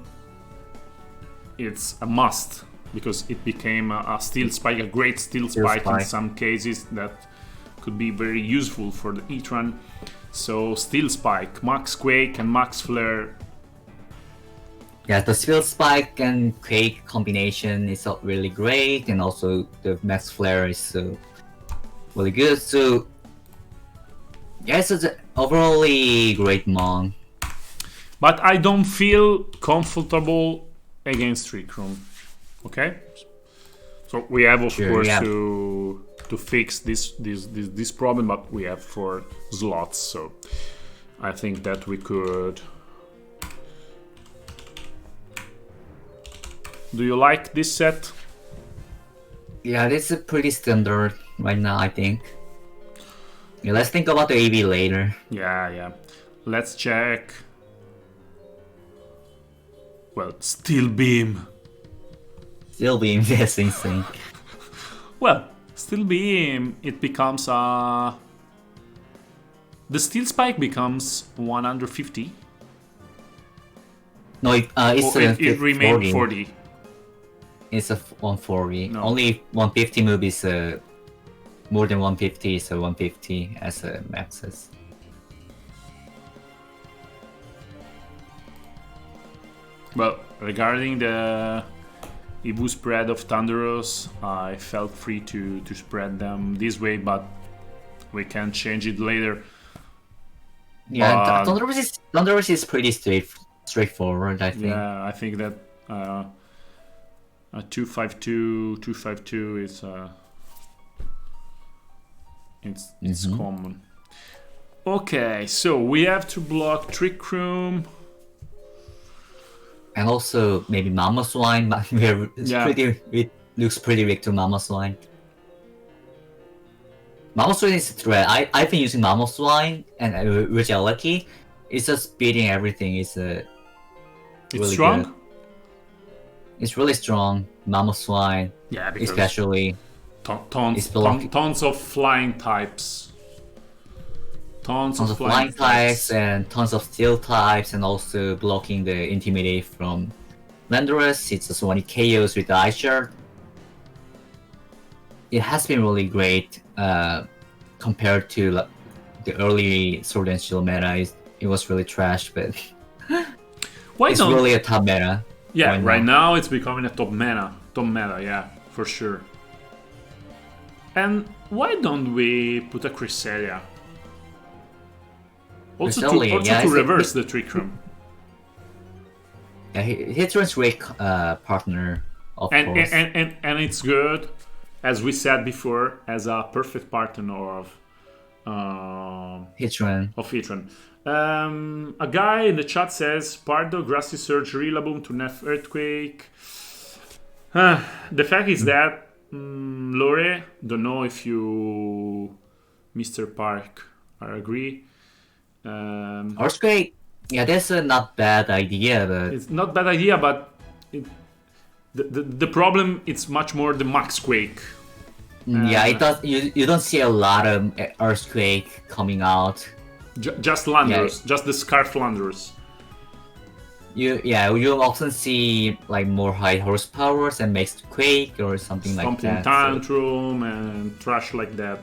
it's a must, because it became a steel spike, a great steel spike in some cases that could be very useful for the Etran. So Steel Spike, Max Quake, and Max Flare.
Yeah, the Steel Spike and Quake combination is really great, and also the Max Flare is really good. So yeah, it's an overall great Mon.
But I don't feel comfortable against Trick Room. Okay, so we have of course to fix this problem, but we have 4 slots, so I think that we could. Do you like this set?
Yeah, this is pretty standard right now, I think. Yeah, let's think about the AV later.
Yeah. Let's check. Well, Steel Beam.
Steel Beam, yes, insane.
Well, Steel Beam, it becomes the Steel Spike becomes 150.
No, it
remained 40.
It's a 140.
No.
Only 150 move is more than 150 is a 150 as a maxes.
Well, regarding the Ibu spread of Thunderous, I felt free to spread them this way, but we can change it later.
Yeah, Thunderous is pretty straightforward, I think.
Yeah, I think that a 252 is it's common. Okay, so we have to block Trick Room.
And also maybe Mama Swine, but it looks pretty weak to Mama Swine. Mama Swine is a threat. I've been using Mama Swine and Regality. It's just beating everything. It's really
strong.
Good. It's really strong. Mama Swine,
yeah, because
especially
tons of flying types. Tons of
flying types and tons of steel types, and also blocking the Intimidate from Landorus. It's just one KOs with the Ice Shard. It has been really great compared to the early Sword and Shield meta. It was really trash, but it's really a top meta.
Yeah, right now it's becoming a top meta, yeah, for sure. And why don't we put a Cresselia? Also to reverse the Trick Room.
Yeah, Hitron's great partner, of course.
And it's good, as we said before, as a perfect partner of
Hitron.
A guy in the chat says, Pardo, Grassy Surge, Rillaboom to Nef Earthquake. The fact is that, Lore, don't know if you, Mr. Park, I agree.
Earthquake, yeah, that's a not bad idea, but
it's not bad idea, but the problem it's much more the Max Quake.
Yeah, it does. You don't see a lot of Earthquake coming out.
Just Landers, just the Scarf Landers.
You often see like more high horsepowers and makes Quake or something like that.
Tantrum and trash like that.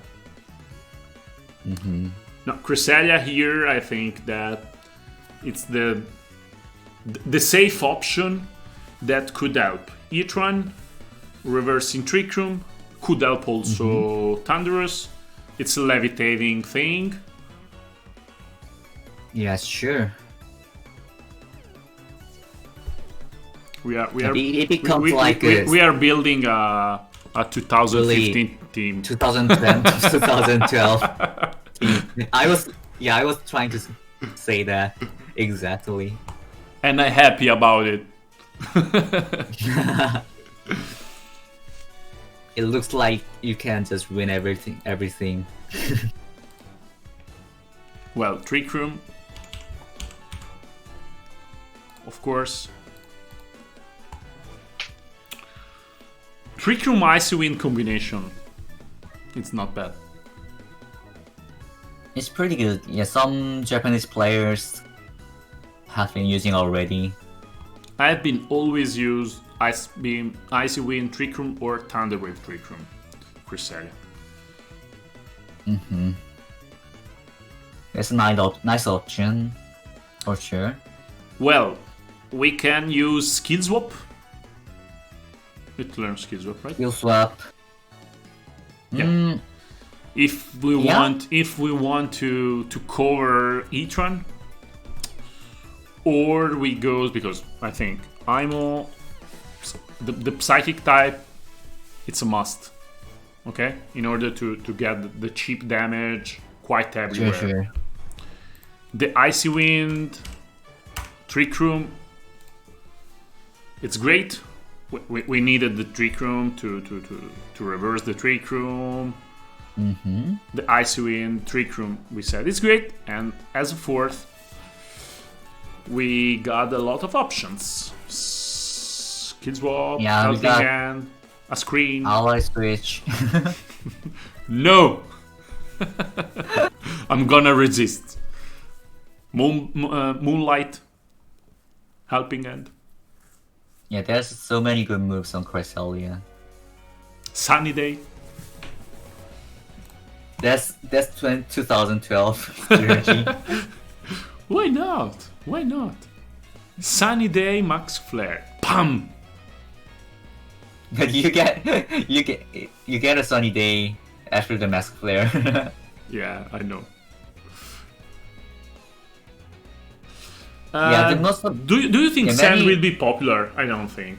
Now, Cresselia here, I think that it's the safe option that could help. Etran, reversing Trick Room, could help also Thunderous. It's a levitating thing.
Yeah, sure.
We are building a 2015 team.
2010 to 2012. I was trying to say that exactly.
And I'm happy about it.
It looks like you can just win everything.
Well, Trick Room, of course. Trick Room Icy Wind combination. It's not bad.
It's pretty good. Yeah, some Japanese players have been using already.
I've been always used Icy Wind Trick Room or Thunderwave Trick Room. Cresselia.
Mm-hmm. That's a nice option, for sure.
Well, we can use skill swap. It learns skill swap, right?
Skill swap.
Yeah. If we want to cover each one, or we go, because I think Imo, the psychic type, it's a must. Okay, in order to get the cheap damage quite everywhere.
Sure.
The icy wind, trick room, it's great. We needed the trick room to reverse the trick room.
Mm-hmm.
The icy wind, trick room, we said it's great. And as a fourth, we got a lot of options. Skill swap, helping hand, a screen.
Ally switch.
No! I'm gonna resist. Moonlight, helping hand.
Yeah, there's so many good moves on Cresselia.
Sunny day.
That's 2012 strategy.
Why not? Why not? Sunny day, max flare. Pam!
But you get a sunny day after the mask flare.
Yeah, I know.
Yeah, the most of,
do you think Sand will be popular? I don't think.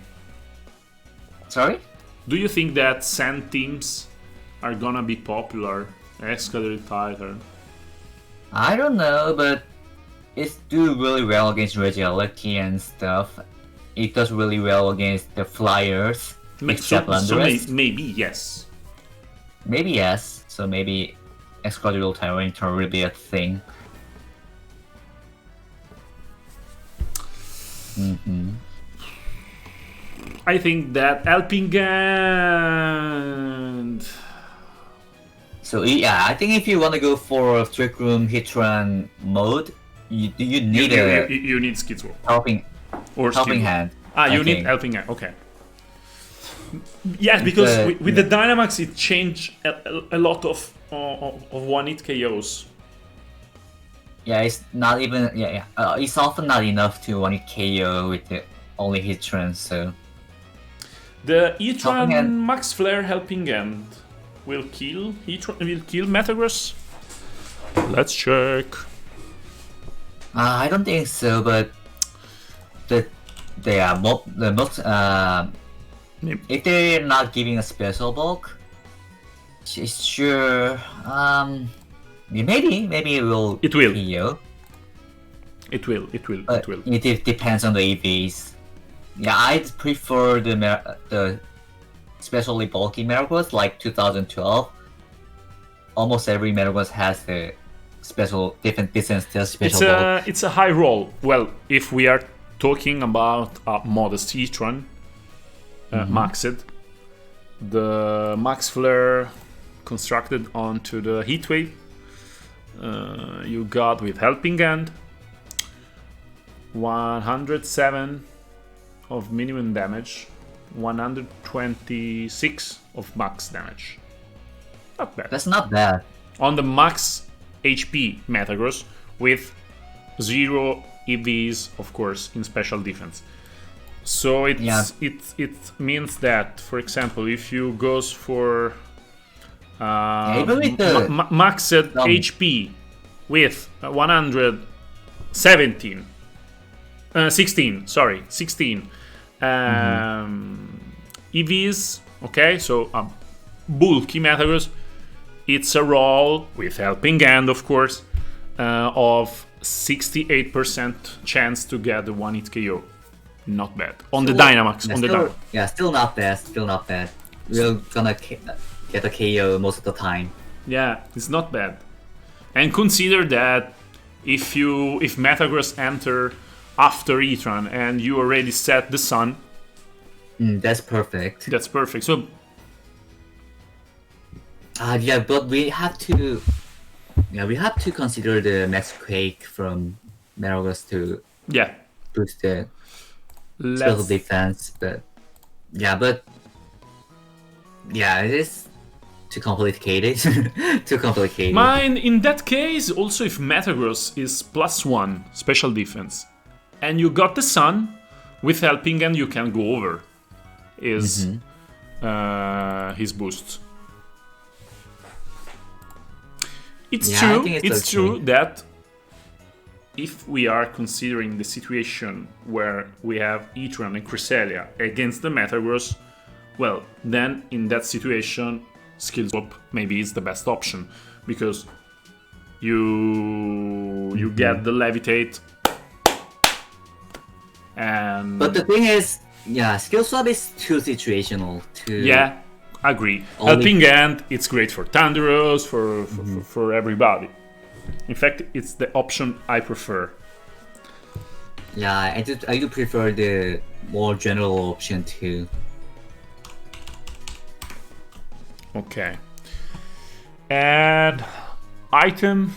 Sorry?
Do you think that Sand teams are gonna be popular? Excalibur Titan.
I don't know, but it's do really well against Regieleki and stuff. It does really well against the Flyers.
Maybe yes.
Maybe yes. So maybe Excalibur Tyranitar will be a thing. Mm-hmm.
I think that helping hand.
So yeah, I think if you want to go for a Trick Room Hitran mode, you need
you need skill swap.
helping hand.
You need helping hand. Okay. Yes, because with the Dynamax it changed a lot of one hit KOs.
Yeah, it's not even it's often not enough to one hit KO with the only Hitran. So
the Hitran Max Flare helping hand will kill Metagross. Let's check.
I don't think so, but if they're not giving a special bulk, sure. Maybe it will.
It will.
KO.
It will.
It depends on the EVs. Yeah, I'd prefer the especially bulky Metagross like 2012. Almost every Metagross has the different distance special bulk.
It's a high roll. Well, if we are talking about modest Hitran, maxed, the Max Flare constructed onto the Heatwave, you got with helping hand 107 of minimum damage, 126 of max damage. Not bad.
That's not bad.
On the max HP Metagross with 0 EVs, of course, in special defense. So it means that, for example, if you goes for maxed HP with 16 EVs, okay, so bulky Metagross, it's a roll with helping hand, of course, of 68% chance to get the one hit KO. Not bad. On the Dynamax.
Still not bad. We're gonna get a KO most of the time.
Yeah, it's not bad. And consider that if Metagross enter after Etran and you already set the sun.
That's perfect.
So
but we have to consider the Max Quake from Metagross to boost the special defense. But it is too complicated. Too complicated.
Mine, in that case, also if Metagross is +1 special defense, and you got the sun, with helping hand you can go over his boost. It's true that if we are considering the situation where we have Heatran and Cresselia against the Metagross, well, then in that situation, skill swap maybe is the best option, because you get the levitate, and
but the thing is, skill swap is too situational.
Yeah, agree. Helping hand, it's great for Thunderous, for everybody. In fact, it's the option I prefer.
Yeah, I do prefer the more general option too.
Okay. And item,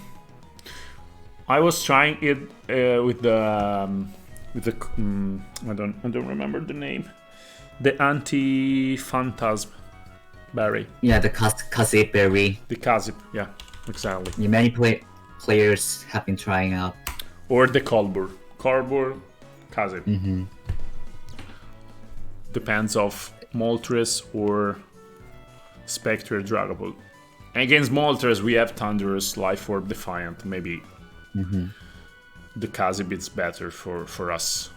I was trying it with the I don't remember the name. The anti-phantasm berry.
Yeah, the Kasip berry.
The Kasip, yeah, exactly.
Yeah, many players have been trying out.
Or the Colbur. Colbur, Kasip. Depends of Moltres or Spectre Dragapult. Against Moltres, we have Thunderous, Life Orb, Defiant. Maybe the Kasip is better for us.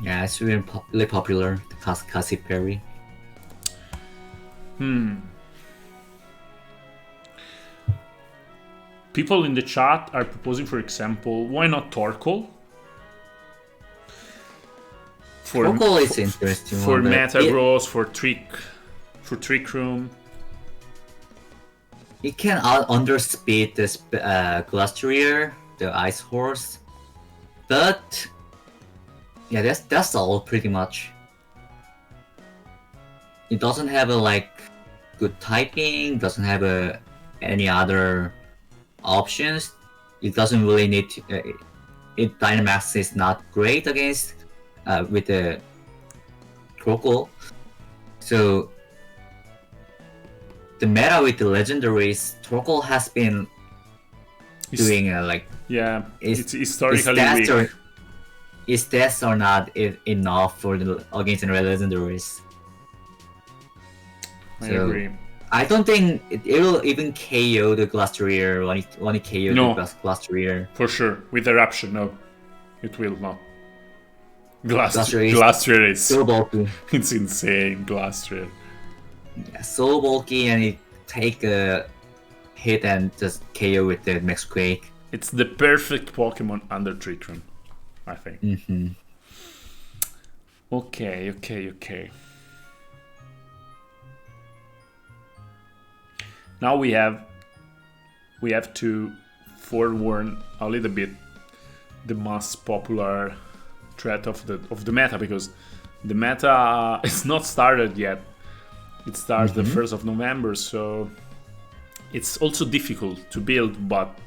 Yeah, it's really popular, the Kasip berry.
People in the chat are proposing, for example, why not Torkoal?
Torkoal is interesting.
For Metagross, for Trick Room.
It can underspeed the Glastrier, the Ice Horse, but yeah, that's all pretty much. It doesn't have a good typing, doesn't have any other options. It doesn't really need to, it Dynamax is not great against with the Torkoal. So the meta with the legendaries, Torkoal has been doing
it's historically weak.
His stats are not enough for against the legendaries.
I agree.
I don't think it will even KO the Glastrier when it KO the Glastrier.
For sure. With Eruption, no. It will not. Glastrier is
so bulky.
It's insane, Glastrier.
Yeah, so bulky, and it take a hit and just KO with the Max Quake.
It's the perfect Pokemon under Trick Room, I think. Okay. Now we have to forewarn a little bit the most popular threat of the meta, because the meta is not started yet. It starts the 1st of November, so it's also difficult to build, but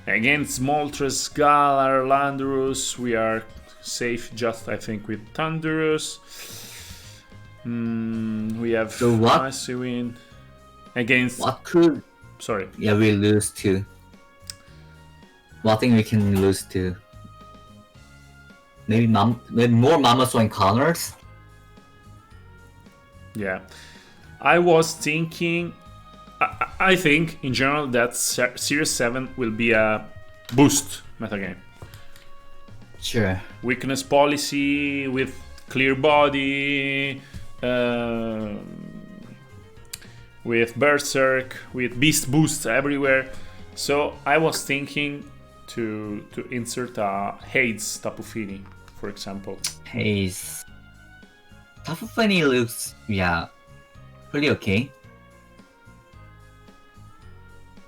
against Moltres, Galar, Landorus, we are safe just, I think, with Thunderous. We have Icy against...
What could...
Sorry.
Yeah, we lose to... What thing we can lose to? Maybe more Mammoth encounters?
Yeah. I was thinking... I think, in general, that Series 7 will be a boost metagame.
Sure.
Weakness policy with clear body... with Berserk, with Beast Boost everywhere. So I was thinking to insert a Hades Tapu Fini, for example.
Hades. Tapu Fini looks, pretty okay.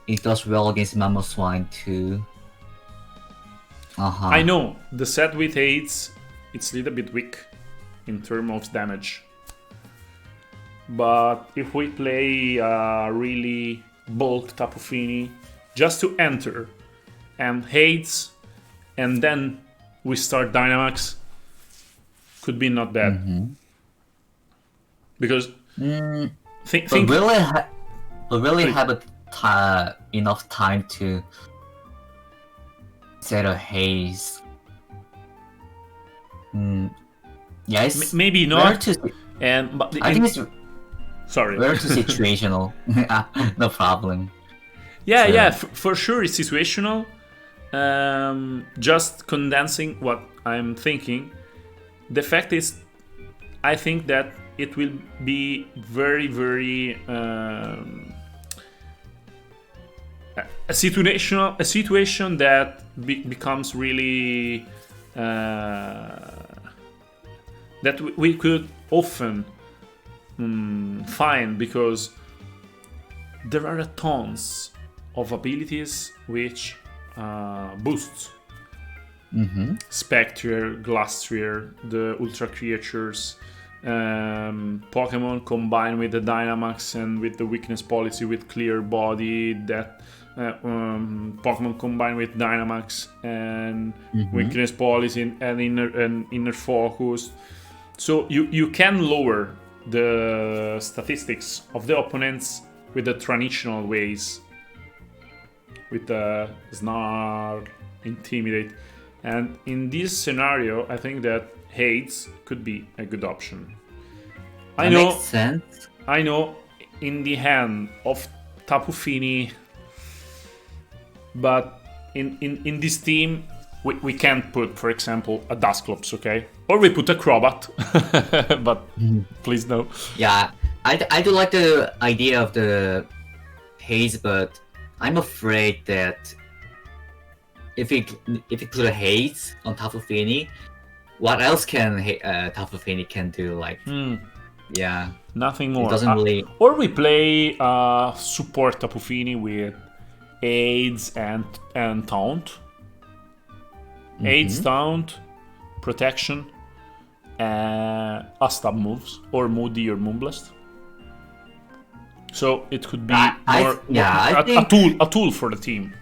It does well against Mamoswine too.
I know, the set with Hades, it's a little bit weak in terms of damage. But if we play a really bulk Tapu Fini, just to enter and Hades, and then we start Dynamax, could be not bad. Because
But
think
will it have enough time to set a haze? Yes.
maybe not. But
I think it's
sorry.
very too situational. No problem.
Yeah,
So-
yeah, for sure it's situational. Just condensing what I'm thinking. The fact is, I think that it will be very, very a situation that becomes really that we could often find, because there are tons of abilities which boosts Spectre, Glastrier, the Ultra Creatures, Pokemon combined with the Dynamax and with the weakness policy with Clear Body, that Pokemon combined with Dynamax and weakness policy and inner focus. So you can lower the statistics of the opponents with the traditional ways, with the Snarl, Intimidate. And in this scenario, I think that Hades could be a good option.
That makes sense.
I know, in the hand of Tapu Fini, but in this team, we can't put, for example, a Dusclops, okay? Or we put a Crobat, but please no.
Yeah, I do like the idea of the haze, but I'm afraid that if you put a haze on Tapu Fini, what else can Tapu Fini can do? Like, yeah,
nothing more.
It doesn't really.
Or we play support Tapu Fini with aids and taunt. Aids, taunt, protection, a stab moves, or Moody or Moonblast. So it could be a tool for the team.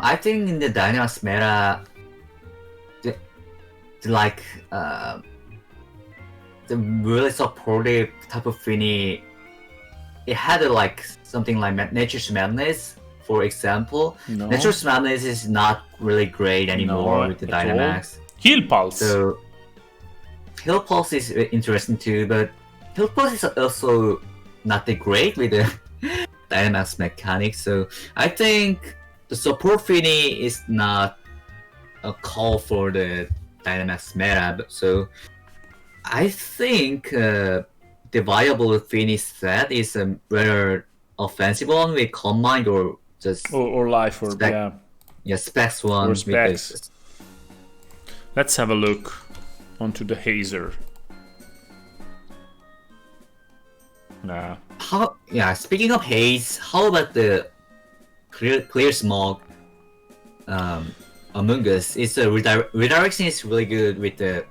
I think in the Dynamax meta, the really supportive Tapu Fini, it had something like Nature's Madness, for example.
No.
Nature's Madness is not really great anymore with the Dynamax.
Heal Pulse.
So Heal Pulse is interesting too, but Heal Pulse is also not that great with the Dynamax mechanics. So I think the support Fini is not a call for the Dynamax meta. So I think the viable Fini set is a rather offensive one with Calm Mind, or just
or Life Orb,
Specs one.
Or Specs. Let's have a look onto the Hazer. Nah.
Speaking of haze, how about the clear smog Among Us? It's a redirection is really good with the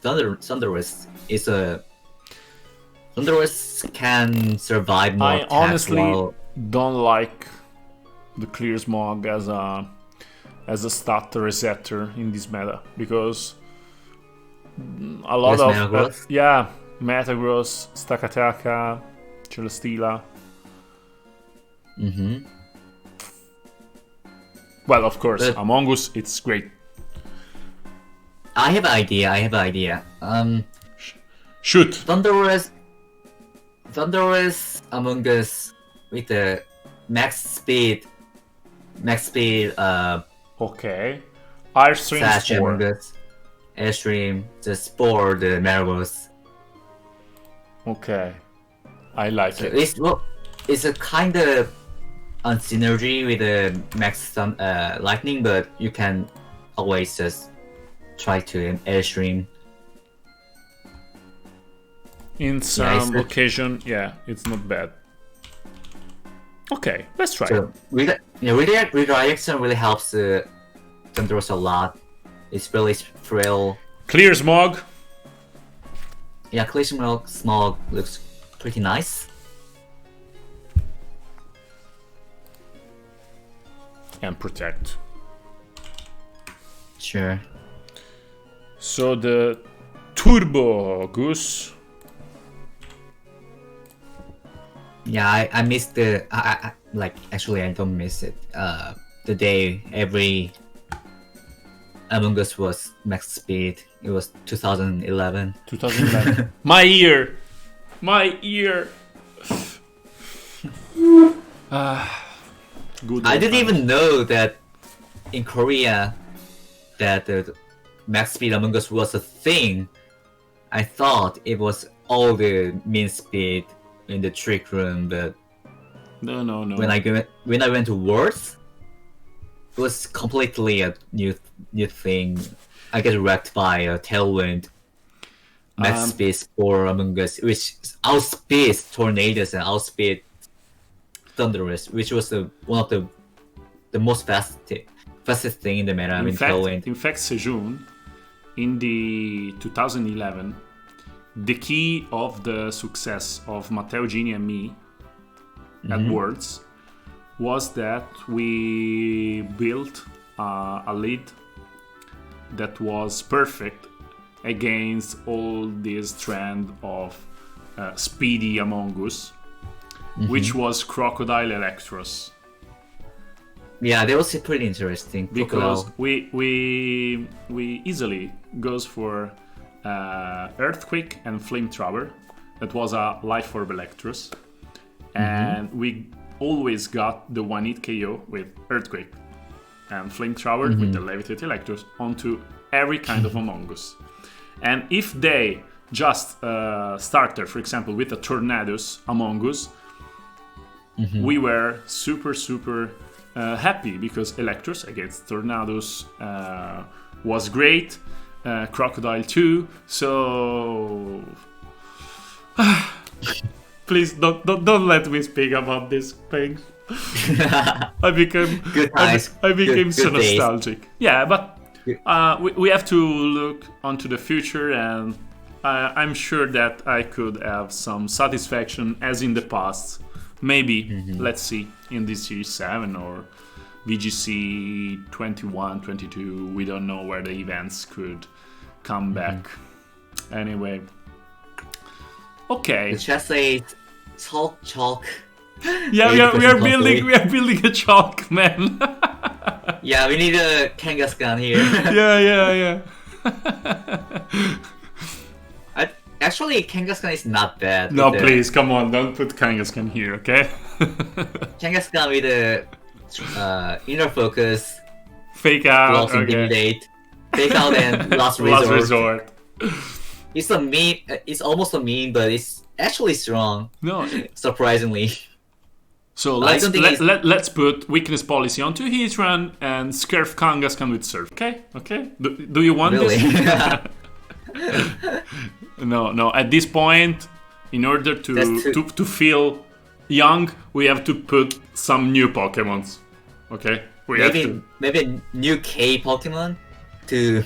Thunderous. It's a Thunderous can survive more.
I honestly don't like the clear smog as a stat resetter in this meta, because a lot of Metagross, Stakataka, Celesteela. Well, of course, Among Us, it's great.
I have an idea.
Shoot.
Thunderous Among Us with the max speed.
Okay. Airstream Spore.
Airstream, the Spore, the Metagross.
Okay. I like it.
It's a kind of on synergy with the max lightning, but you can always just try to airstream.
In some occasion, it's not bad. Okay, let's try.
So redirection really helps Thunderous a lot. It's really frail.
Clear smog.
Yeah, clear smog looks pretty nice.
And protect.
Sure.
So the Turbo Goose.
Yeah, I missed the. Actually, I don't miss it. The day every Among Us was max speed. It was 2011.
2011. My ear. Good.
I didn't even know that in Korea that the max speed Among Us was a thing. I thought it was all the min speed in the trick room, but
no.
When I went to Worlds, it was completely a new thing. I get wrecked by a tailwind max speed for Among Us, which outspeeds tornadoes and outspeed thunderous, which was one of the most fastest thing in the meta.
In fact, Sejun, in the 2011, the key of the success of Matteo, Gini, and me at Worlds was that we built a lead that was perfect against all this trend of speedy Among Us, which was Crocodile Electros.
Yeah, that was pretty interesting
because we easily goes for Earthquake and Flamethrower. That was a Life Orb Electros, and we always got the 1-hit KO with Earthquake and Flamethrower with the Levitate Electros onto every kind of Among Us. And if they just started, for example, with a Tornadoes Among Us, we were super happy because Electros against Tornadoes was great. Crocodile too. So please don't let me speak about these things. I became so nostalgic. Days. Yeah, but we have to look onto the future, and I'm sure that I could have some satisfaction as in the past. Maybe, let's see, in this Series 7 or VGC 21, 22, we don't know where the events could come back. Anyway. Okay.
It's just a chalk.
Yeah, we are building a chalk, man.
Yeah, we need a Kangaskhan here.
Yeah.
Actually, Kangaskhan is not bad.
No, please, come on, don't put Kangaskhan here, okay?
Kangaskhan with the inner focus,
fake out,
intimidate, fake out, and last resort. It's a meme. It's almost a meme, but it's actually strong.
No,
surprisingly.
So let's put weakness policy onto his run and scarf Kangaskhan with surf. Okay. Do you want
really?
This? No. At this point, in order to feel young, we have to put some new Pokemons. Okay.
Maybe a new K Pokemon to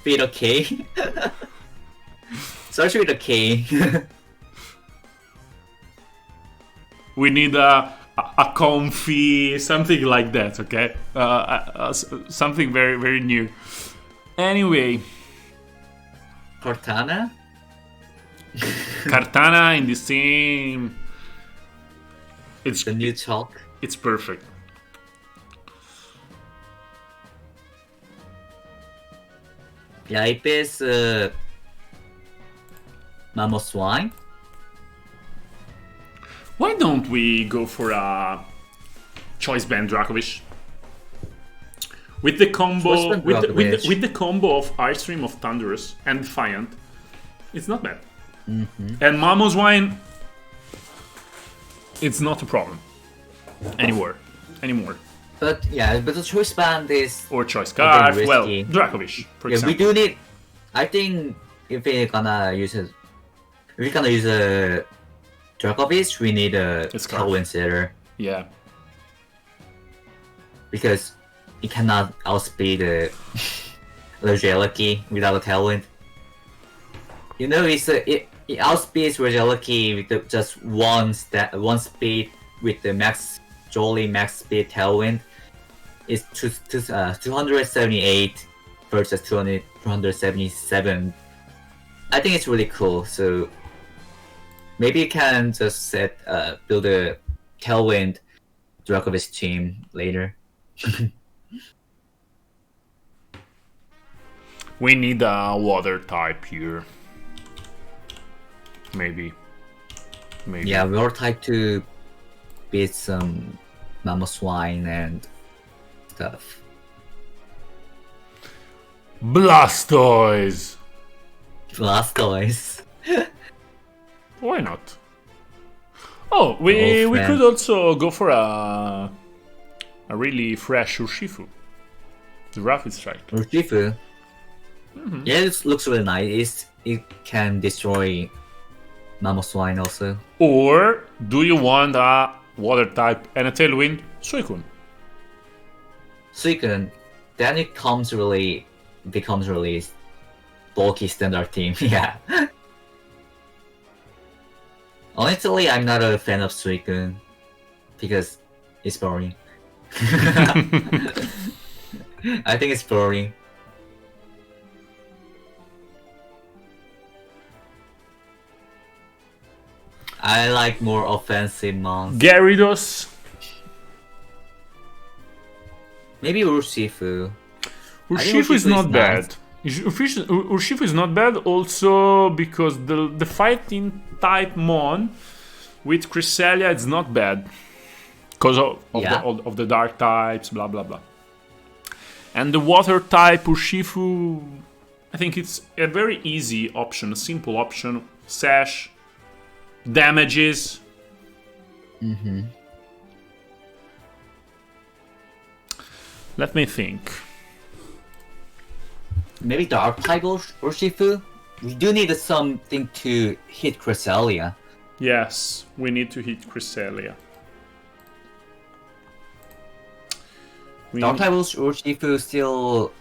feed a K. Search with a K.
We need a comfy, something like that, okay? Something very, very new. Anyway.
Cortana
in this team. It's
the new chalk.
It's perfect.
Yeah, it is Mammoth Swine.
Why don't we go for a Choice Band Dracovish? With the combo with the combo of Ice Stream of Thunderous and Defiant, it's not bad. And Mammoth Swine, it's not a problem anymore.
But the Choice Band is
or Choice Scarf. Well, Dracovish, for example.
We do need. I think if we're gonna use a Dracovish, we need a Tailwind Setter.
Yeah.
Because it cannot outspeed the Regieleki without a Tailwind. You know, it outspeeds Regieleki with just one speed with the max Jolly max speed Tailwind. It's 278 versus 277 I think it's really cool. So maybe you can just build a tailwind Dracovish team later.
We need a water type here. Maybe.
Yeah, we are type to beat some Mamoswine and stuff.
Blastoise!
Blastoise.
Why not? Oh, we could also go for a really fresh Urshifu. The Rapid Strike.
Urshifu? Yeah, it looks really nice. It can destroy Mamoswine also.
Or do you want a water type and a tailwind Suicune?
Suicune, then it becomes really bulky standard team. Yeah. Honestly, I'm not a fan of Suicune because it's boring. I think it's boring. I like more offensive monsters.
Gyarados.
Maybe Urshifu.
Urshifu is not bad. Urshifu is not bad also because the fighting type Mon with Cresselia is not bad. Because of the dark types, blah blah blah. And the water type Urshifu, I think it's a very easy option, a simple option. Sash. Damages. Let me think.
Maybe Dark type Urshifu? We do need something to hit Cresselia.
Yes, we need to hit Cresselia.
Dark type Urshifu still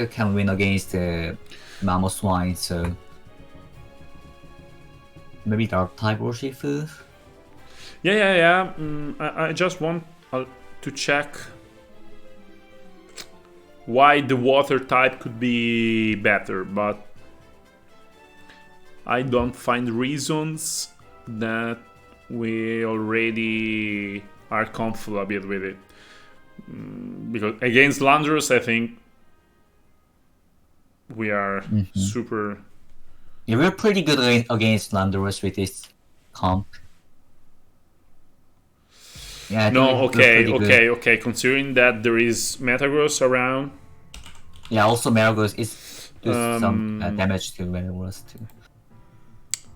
can win against the Mamoswine, so maybe Dark type Urshifu?
Yeah. I just want to check why the water type could be better, but I don't find reasons that we already are comfortable with it. Because against Landorus, I think we are super...
Yeah, we're pretty good against Landorus with this comp. Yeah,
okay. Considering that there is Metagross around.
Yeah, also Metagross is does some damage to Metagross too.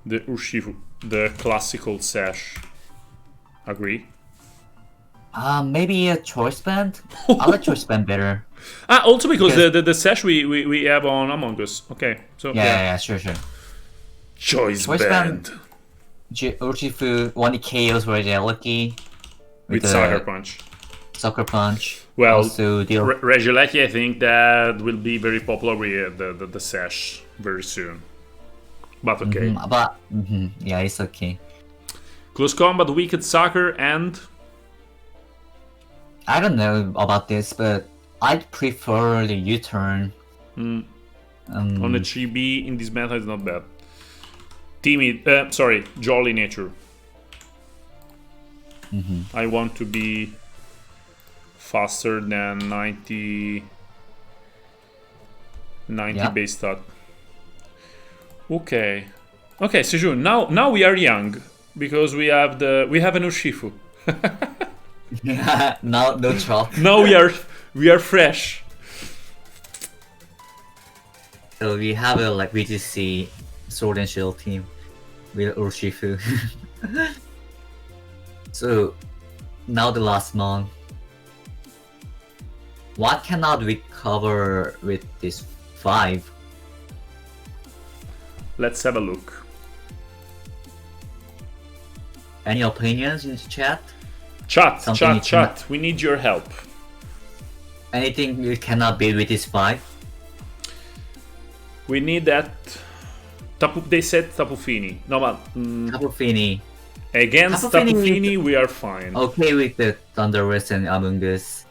The Urshifu, the classical Sash. Agree?
Maybe a Choice Band? I like Choice Band better.
Also because the Sash we have on Among Us. Okay, so
yeah, sure.
Choice Band.
Urshifu, one KOs Regieleki.
With Sucker Punch.
Sucker Punch.
Well,
also
Regieleki, I think that will be very popular with the Sash very soon. But okay.
Yeah, it's okay.
Close Combat, Wicked Sucker, and...
I don't know about this, but I'd prefer the U-turn.
On the 3B in this meta is not bad. Jolly Nature. I want to be faster than 90 base stat. Okay, Sejun. Now we are young because we have an Urshifu.
No trouble.
Now we are fresh.
So we have a VGC Sword and Shield team with Urshifu. So now the last month. What cannot we cover with this 5?
Let's have a look.
Any opinions in the chat?
Chat. We need your help.
Anything you cannot build with this 5?
We need that. They said Tapu Fini. No, but
Tapu Fini.
Against Tapu Fini, we are fine.
Okay with the Thunderous and Among Us.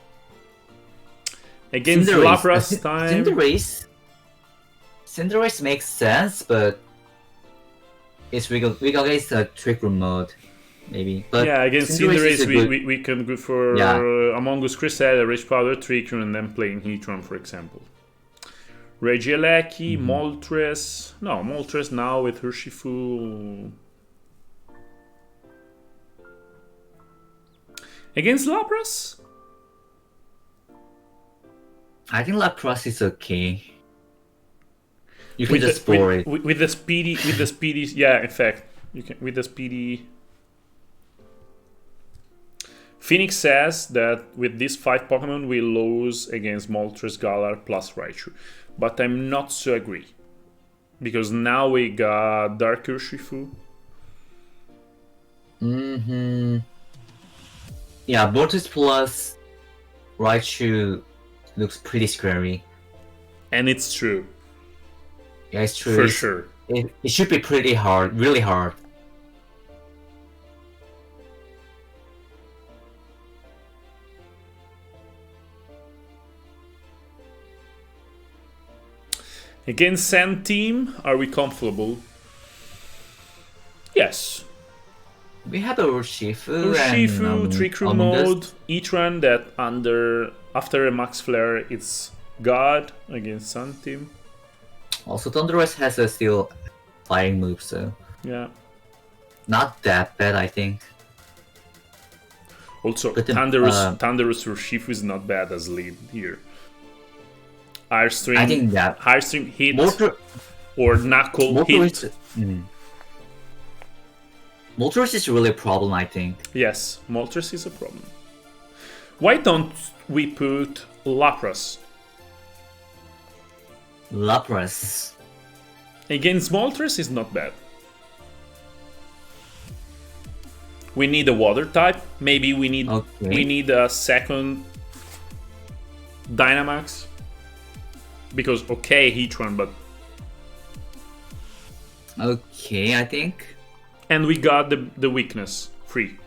Against Lapras time.
Cinderace makes sense, but it's against a trick room mode, maybe. But
yeah, against Cinderace, we can go for Among Us Cresselia, Rage Powder, Trick Room, and then playing Heatran, for example. Regieleki, Moltres. No, Moltres now with Urshifu. Against Lapras?
I think Lapras is okay. You can just spore it.
With the speedy, yeah, in fact, you can with the speedy. Phoenix says that with these 5 Pokemon we lose against Moltres, Galar plus Raichu, but I'm not so agree because now we got Dark Urshifu.
Yeah, Moltres plus Raichu looks pretty scary.
And it's true.
Yeah, it's true.
For sure.
It should be pretty hard, really hard.
Against Sand Team, are we comfortable? Yes.
We have a Urshifu
and Trick Room mode. Each run that after a Max Flare, it's God against Sun Team.
Also, Thundurus has a still fighting move, so
yeah,
not that bad, I think.
Also, Thundurus Urshifu is not bad as lead here. High Stream,
I think that
High Stream hit or Knuckle hit.
Moltres is really a problem, I think.
Yes, Moltres is a problem. Why don't we put Lapras?
Lapras
against Moltres is not bad. We need a water type. Maybe we need a second Dynamax. Because Heatran, but
okay, I think.
And we got the weakness free.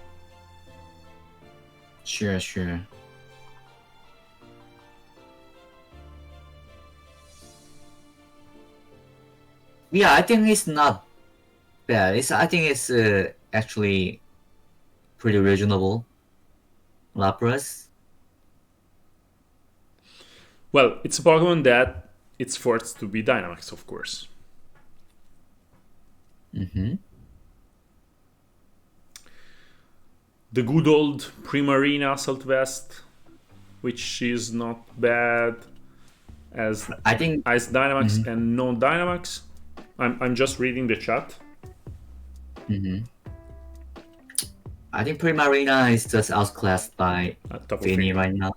Sure. Yeah, I think it's not bad. I think it's actually pretty reasonable. Lapras.
Well, it's a Pokemon that it's forced to be Dynamax, of course. The good old Primarina Assault Vest, which is not bad as Dynamax and non-Dynamax. I'm just reading the chat.
I think Primarina is just outclassed by Vinny right now.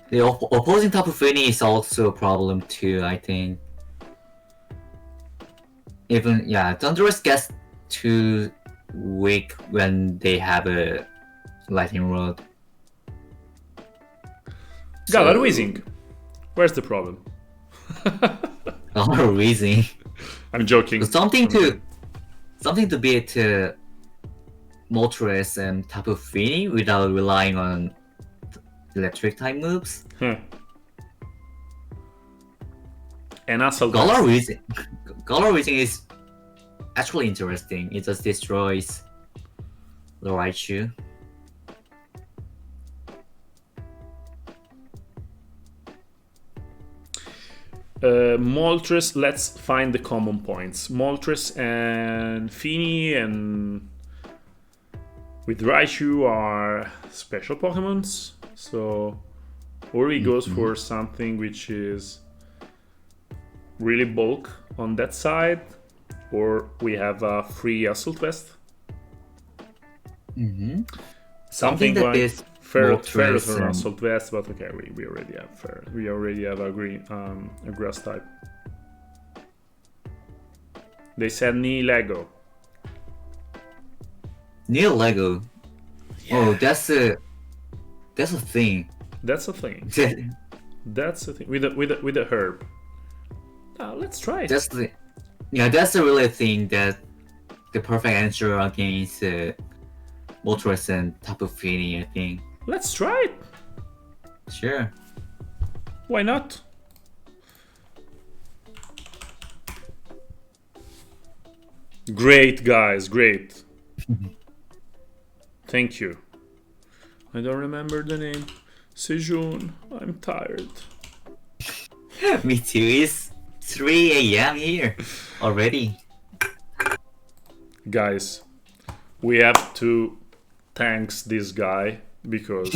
The opposing Tapu Fini is also a problem too, I think. Even, Thundurus gets too weak when they have a Lightning Rod.
Galar Weezing. Where's the problem?
Galar Weezing.
I'm joking.
Something to beat Moltres and Tapu Fini without relying on electric type moves.
And Assault
Galar Weezing is actually interesting. It just destroys the Raichu.
Moltres, let's find the common points. Moltres and Fini and with Raichu are special Pokemons. So Ori goes for something which is really bulk on that side, or we have a free Assault Vest. Something that like is Ferret or Assault Vest, but okay, we already have Ferret. We already have a green, a grass type. They said Knee Lego.
Knee Lego. Yeah. Oh, that's a thing.
That's a thing. That's a thing with a herb. Let's try it.
That's the really thing that the perfect answer against Moltres and Tapu Fini, I think.
Let's try it.
Sure.
Why not? Great, guys, great. Thank you. I don't remember the name. Sejun, I'm tired.
Me too. It's 3 a.m. here already.
Guys, we have to thanks this guy because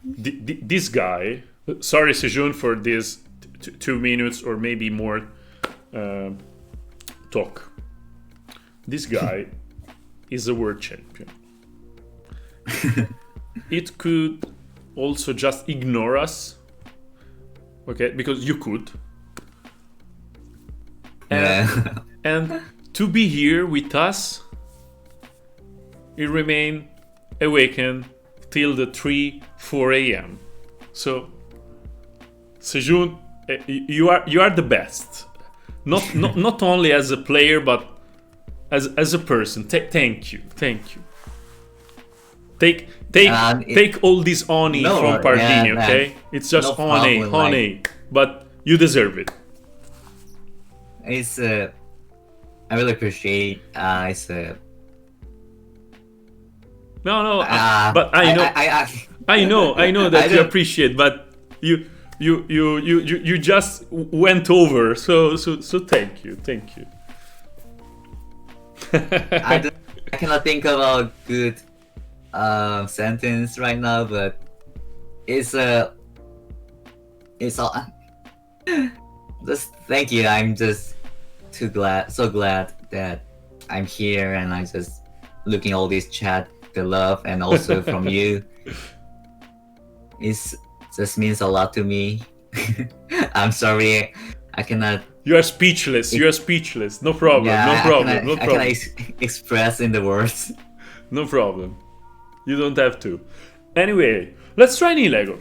this guy. Sorry, Sejun, for this 2 minutes or maybe more talk. This guy is a world champion. It could also just ignore us, okay? Because you could. And to be here with us, it remain awakened till the 3-4 a.m. So, Sejun, you are the best. Not only as a player, but as a person. Thank you. Take all this honey from Pardini, okay? It's just
no
honey,
problem,
but you deserve it.
It's I really appreciate. It's
No, but I know that you appreciate, but you just went over. So thank you.
I cannot think of a good sentence right now, but it's just thank you. I'm just so glad that I'm here, and I'm just looking all this chat, the love, and also from you. It just means a lot to me. I'm sorry, I cannot.
You are speechless. No problem.
I cannot express in the words.
No problem. You don't have to. Anyway, let's try Lego.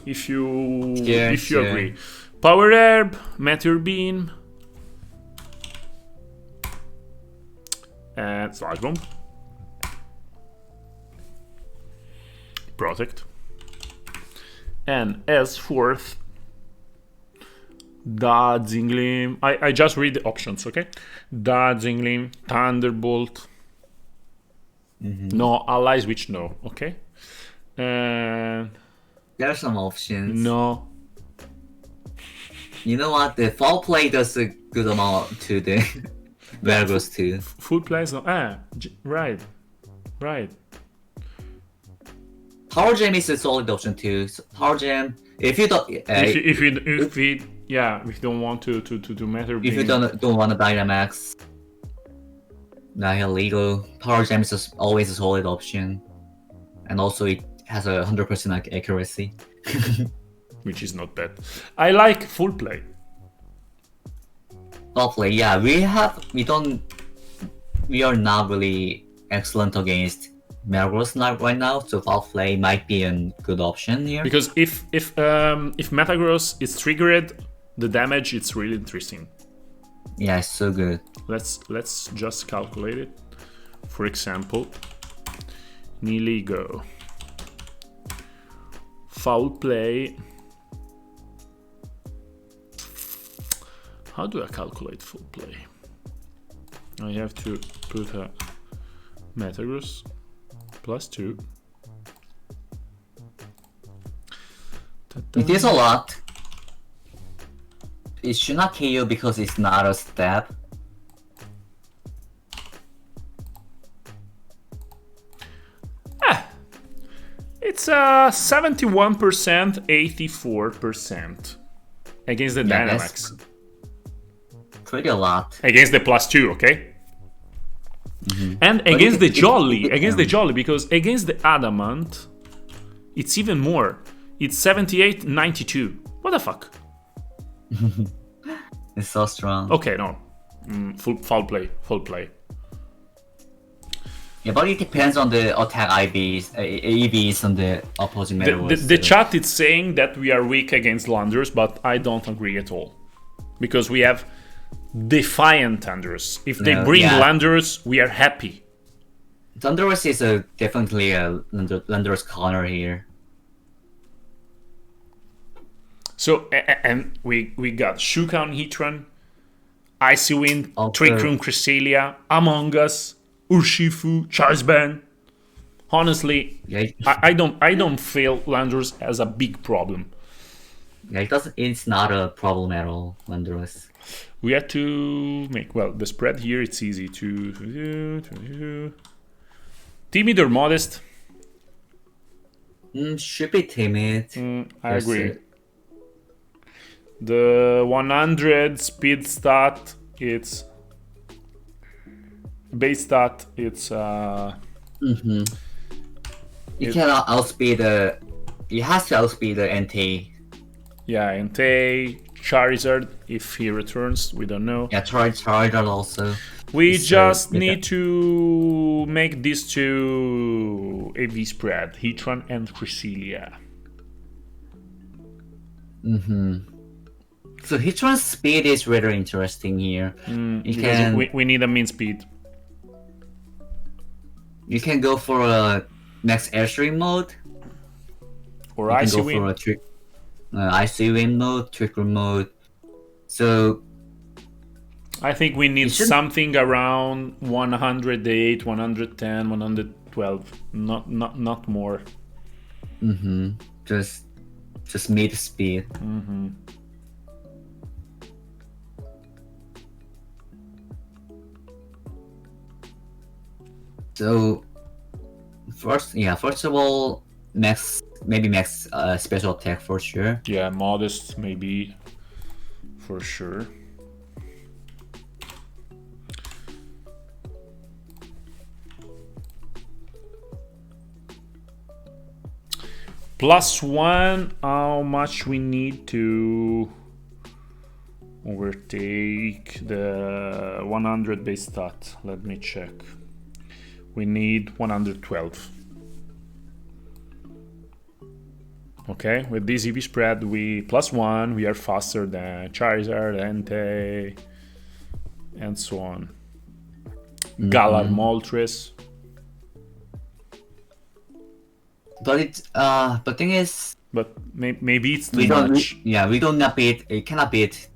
If you agree. Power herb, meteor beam, and slash bomb. Protect. And as fourth, Dazzling. I just read the options, okay? Dazzling, Thunderbolt. No, allies which no, okay? And
there are some options.
No.
You know what? The foul play does a good amount to the Vergos too.
Full plays no. Right.
Power Gem is a solid option too. So Power Gem, if you don't,
if we don't want to matter.
If you don't want to Dynamax, Nihilego, Power Gem is always a solid option, and also it has 100% accuracy,
which is not bad. I like full play.
Full play, yeah. We are not really excellent against Metagross right now, so foul play might be a good option here.
Because if Metagross is triggered, the damage it's really interesting.
Yeah, it's so good.
Let's just calculate it. For example, Nihilego, foul play. How do I calculate full play? I have to put a Metagross +2.
It is a lot. It should not KO because it's not a step.
It's 71%, 84% against the Dynamax.
Pretty a lot.
Against the +2, okay? And but against the Jolly, because against the Adamant, it's even more. It's 78, 92. What the fuck?
It's so strong.
Okay, no. Foul play.
Yeah, but it depends on the attack EVs on the opposing Metagross.
The chat is saying that we are weak against Landers, but I don't agree at all. Because we have Defiant Landers. If they bring Landers, we are happy.
Thunderous is definitely a Thunderous corner here.
So, and we got Shuka on Heatran, Icy Wind,
Also-
Trick Room Cresselia, Among Us, Urshifu, Charge Band. Honestly,
Yeah,
I don't feel Landorus as a big problem.
yeah, it's not a problem at all, Thunderous.
We had to make, well, the spread here, it's easy to timid or modest.
Should be timid.
I agree. The 100 speed stat, it's base stat, it's
You cannot outspeed the. It has to outspeed the NT.
yeah, Entei, Charizard if he returns, we don't know.
Yeah, Charizard also.
We
It's,
just
yeah.
need to make these two AV spread, Heatran and Cresselia.
So Hitron's speed is rather interesting here. You
Because
can
we need a min speed.
you can go for a max airstream mode.
Or
You can
Icy
go for
Wind.
a trick, Icy Wind mode, Trick Room mode. So
I think we need
should-
something around 108, 110, 112. Not more.
just mid speed. So first of all, maybe max special attack for sure.
Yeah, modest maybe for sure. +1, how much we need to overtake the 100 base stat? Let me check. We need 112. Okay, with this EV spread, we +1, we are faster than Charizard, Entei, and so on. Galar Moltres.
But the thing is,
But maybe it's too
we don't.
much.
We don't not beat. It cannot beat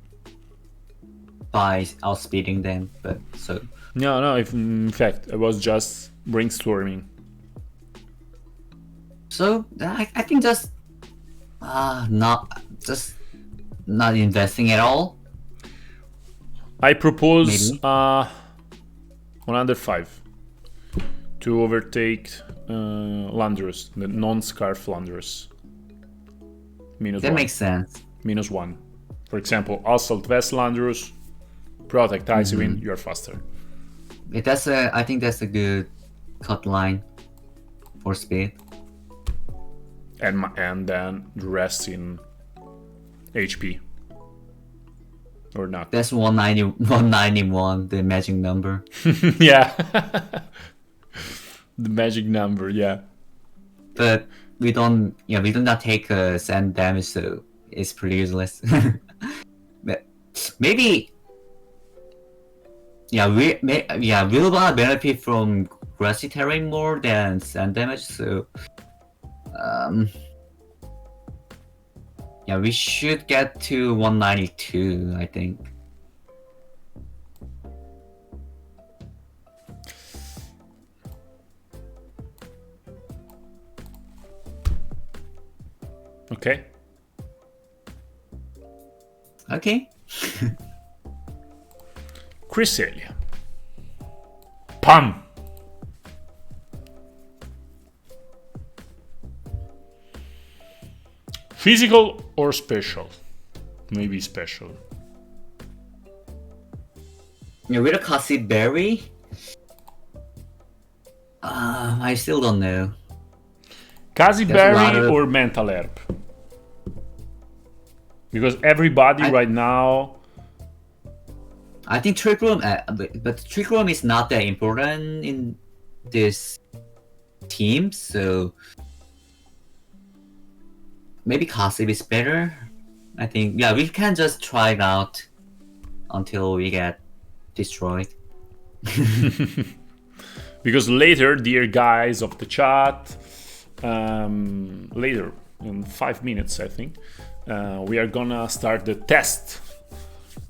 by outspeeding them. But so
No, in fact, I was just brainstorming.
I think just not investing at all.
I propose
Maybe.
105 to overtake Landorus, the non-scarf Landorus.
That
-1.
makes sense.
-1. For example, Assault Vest Landorus, Protect Icy Wind, you're faster.
I think that's a good cut line for speed.
And then the rest in HP. Or not.
That's 191, the magic number.
Yeah. The magic number, yeah.
But we do not take sand damage, so it's pretty useless. But maybe, we'll wanna benefit from grassy terrain more than sand damage. So, we should get to 192, I think.
Okay.
Okay.
Cresselia. Pam! Physical or special? Maybe special.
With a Cassie Berry? I still don't know.
Kazi
There's a lot
Berry
of-
or Mental Herb? Because everybody right now...
I think Trick Room, but Trick Room is not that important in this team, so maybe Cassie is better. I think, we can just try it out until we get destroyed.
Because later, dear guys of the chat, later in 5 minutes, I think, we are gonna start the test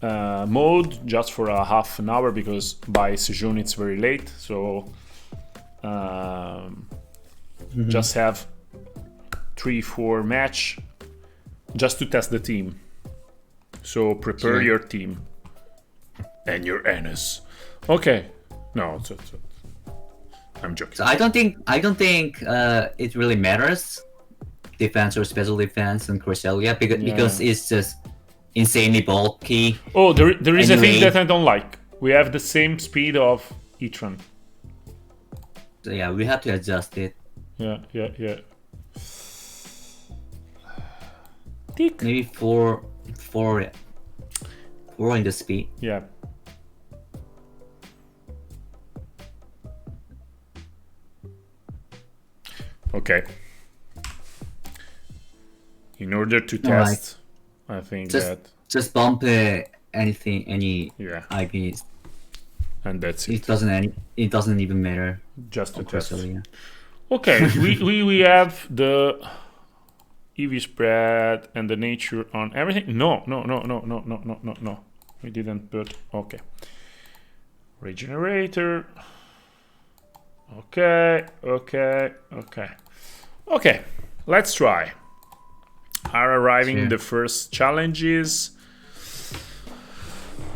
mode just for a half an hour, because by Sejun it's very late. So just have 3-4 match just to test the team. So prepare your team and your anus. Okay. No, I'm joking.
So I don't think it really matters, defense or special defense in Cresselia, because it's just insanely bulky.
Oh, there is
anyway.
A thing that I don't like. We have the same speed of Etran.
So yeah, we have to adjust it.
Yeah.
Tick. Maybe four in the speed.
Yeah. Okay. In order to test, I think
just bump any IPs,
and that's it.
It doesn't even matter.
Just to test.
Yeah.
Okay, we have the EV spread and the nature on everything. No. We didn't put. Okay. Regenerator. Okay. Let's try. Are arriving the first challenges.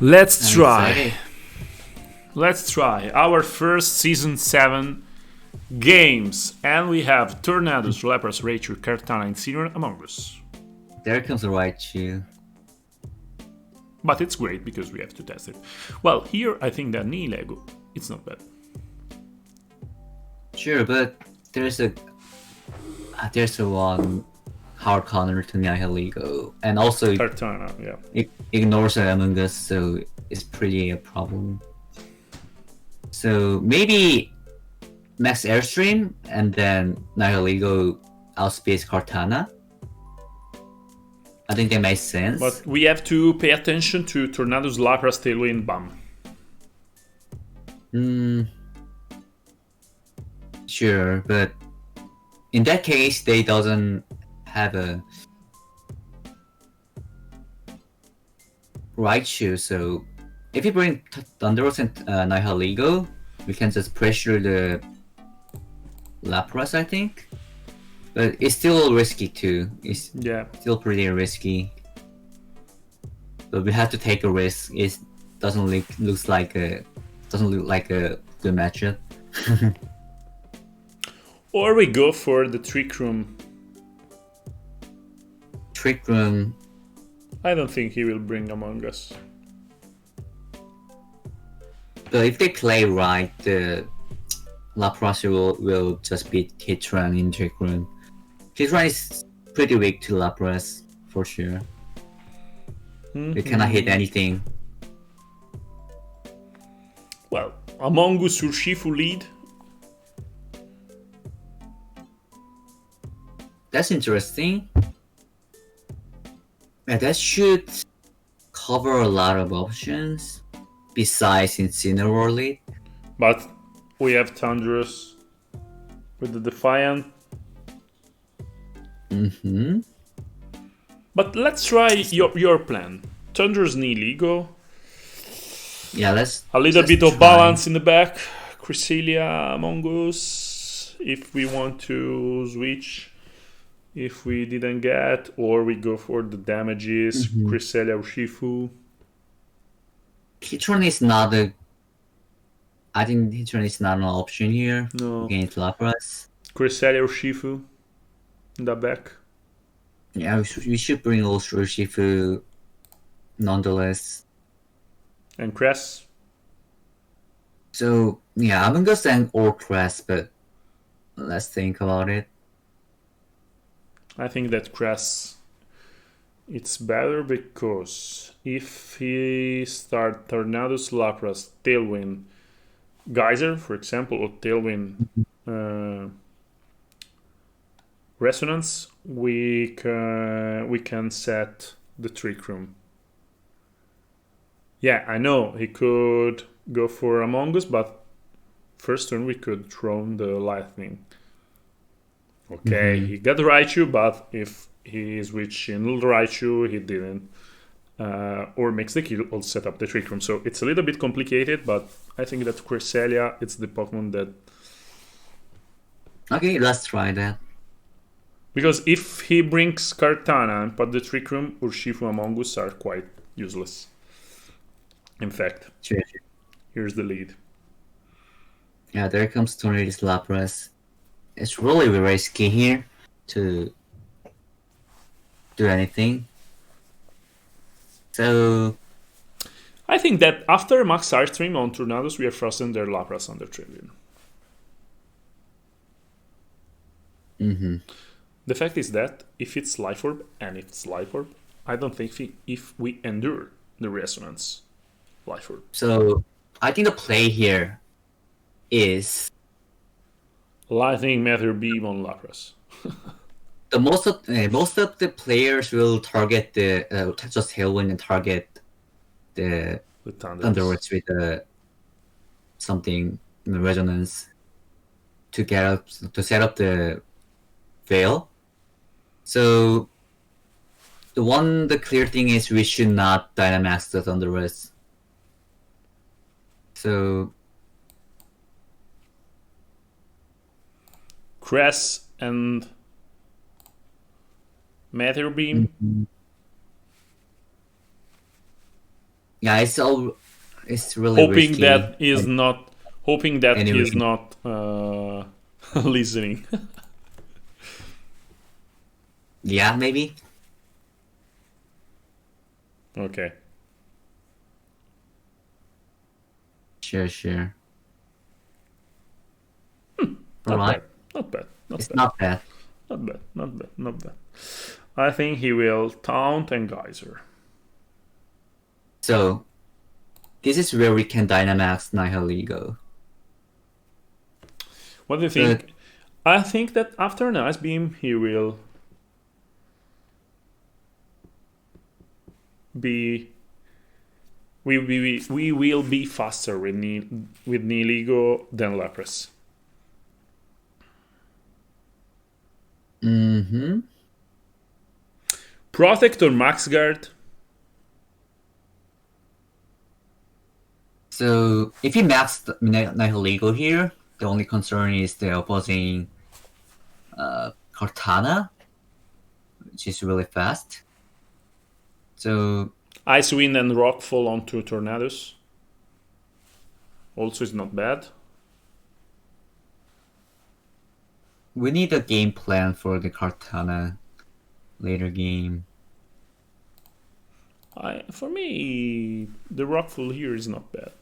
Let's try our first season 7 games, and we have Tornadoes, Lepers, Rachel, Cartana, and Senior among us.
There comes the right shoe.
But it's great because we have to test it. Well, here I think that Ni Lego, it's not bad.
Sure, but there's a one hard corner to Nihiligo, and also
Cartana,
it ignores Among Us, so it's pretty a problem. So maybe Max Airstream and then Nihiligo outspace Cartana. I think that makes sense.
But we have to pay attention to Tornadoes, Lapras, Tailwind, Bam.
Sure, but in that case, they doesn't have a right shoe. So if you bring Thunderous and Nihiligo, we can just pressure the Lapras, I think. But it's still risky too. It's still pretty risky. But we have to take a risk. It doesn't look like a good matchup.
Or we go for the Trick Room.
Trick Room.
I don't think he will bring Among Us.
But if they play right, the Lapras will just beat Kitran in Trick Room. Kitran is pretty weak to Lapras, for sure. They cannot hit anything.
Well, Among Us Urshifu lead.
That's interesting. Yeah, that should cover a lot of options besides Incineroar lead.
But we have Thunderous with the Defiant. But let's try your plan. Thunderous Nihiligo.
Yeah, let's
a little bit of balance in the back. Cresselia Among Us if we want to switch. If we didn't get, or we go for the damages, Cresselia Urshifu.
Kitron is not I think Kitron is not an option here against Lapras.
Cresselia Urshifu in the back.
Yeah, we should bring also Urshifu nonetheless.
And Cress.
So yeah, I'm gonna send or Cress, but let's think about it.
I think that Cress, it's better because if he start Tornadoes, Lapras, Tailwind, Geyser, for example, or Tailwind Resonance, we can set the Trick Room. Yeah, I know he could go for Among Us, but first turn we could throw the lightning. Okay, he got Raichu, but if he switched in Raichu, he didn't. Or makes the kill or set up the Trick Room. So it's a little bit complicated, but I think that Cresselia, it's the Pokemon that...
Okay, let's try that.
Because if he brings Kartana and put the Trick Room, Urshifu Among Us are quite useless. In fact,
Sure.
Here's the lead.
Yeah, there comes Tornadus Lapras. It's really risky here to do anything. So
I think that after Max Airstream on Tornadoes, we are frozen their Lapras on the Trillion. The fact is that if it's Life Orb, and if it's Life Orb, I don't think if we endure the Resonance Life Orb.
So I think the play here is
Lightning Matter Beam on Lapras.
the most of the players will target the just Tailwind and target the Thunderworks with something in the Resonance to set up the Veil. So the clear thing is we should not Dynamax the Thunderworks. So
Cress and Matter Beam.
Yeah, it's really
hoping
risky.
that is not
Anyway.
he's not listening.
Yeah, maybe.
Okay.
Sure.
Not
Right.
bad.
It's not bad.
Not bad. I think he will taunt and geyser.
So this is where we can Dynamax Nihilego.
What do you think? I think that after an Ice Beam he will be we will be faster with Nihilego than Lapras. Protect or Max Guard?
So if you max Nihilego here, the only concern is the opposing Cortana, which is really fast. So
Ice Wind and Rock fall onto Tornadoes. Also is not bad.
we need a game plan for the Cortana later game.
For me, the Rockfall here is not bad.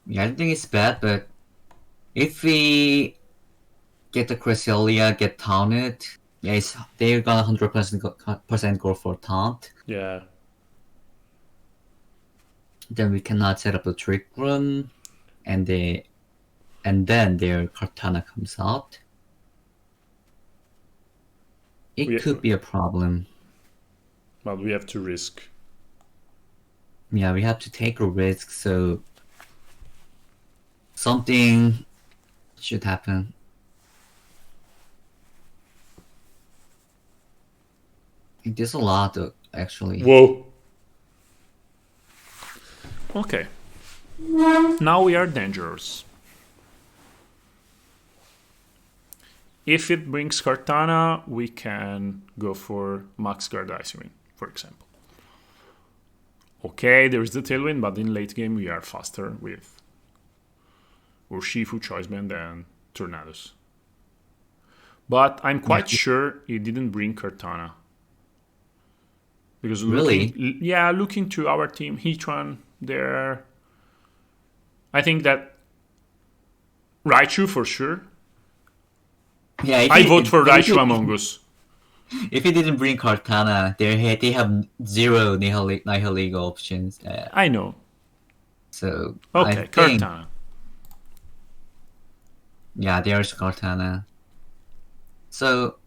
Yeah, I don't think it's bad, but if we get the Cresselia get taunted, yeah, they're gonna 100% go for taunt.
Yeah.
Then we cannot set up the Trick Room, and then their Cortana comes out. It could be a problem.
But we have to risk.
Yeah, we have to take a risk, so something should happen. There's a lot, actually.
Whoa. Okay. Now we are dangerous. If it brings Cortana, we can go for Max Guard Icewind, for example. Okay, there is the Tailwind, but in late game we are faster with Urshifu, Choice Band, and Tornadoes. But I'm quite sure it didn't bring Cortana. Because looking to our team, Heatran, there. I think that Raichu for sure.
Yeah,
I vote for Raichu Among Us.
If he didn't bring Cortana, they have zero Nihilego options.
I know.
So
okay, Cortana.
Yeah, there's Cortana. So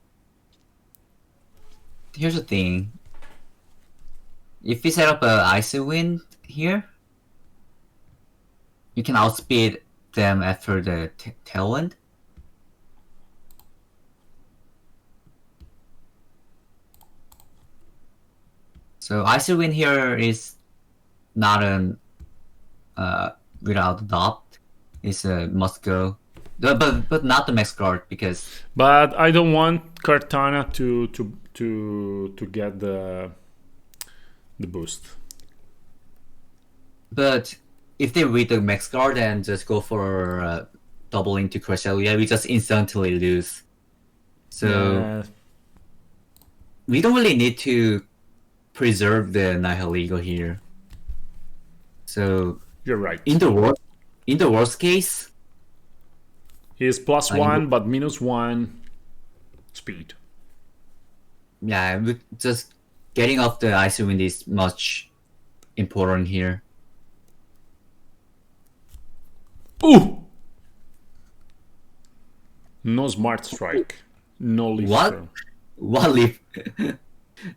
here's the thing. If we set up a Icy Wind here, you can outspeed them after the tailwind. So Icy Wind here is not an without doubt. It's a must go, but not the max guard because.
But I don't want Cortana to get the boost.
But if they read the max guard and just go for doubling to Cresselia, we just instantly lose. So we don't really need to preserve the Nihiligo here. So
you're right.
In the worst case,
he is +1 but -1 speed.
Yeah, just getting off the Icy Wind is much important here.
Ooh! No smart strike. No leaf.
What?
Throw.
What leaf?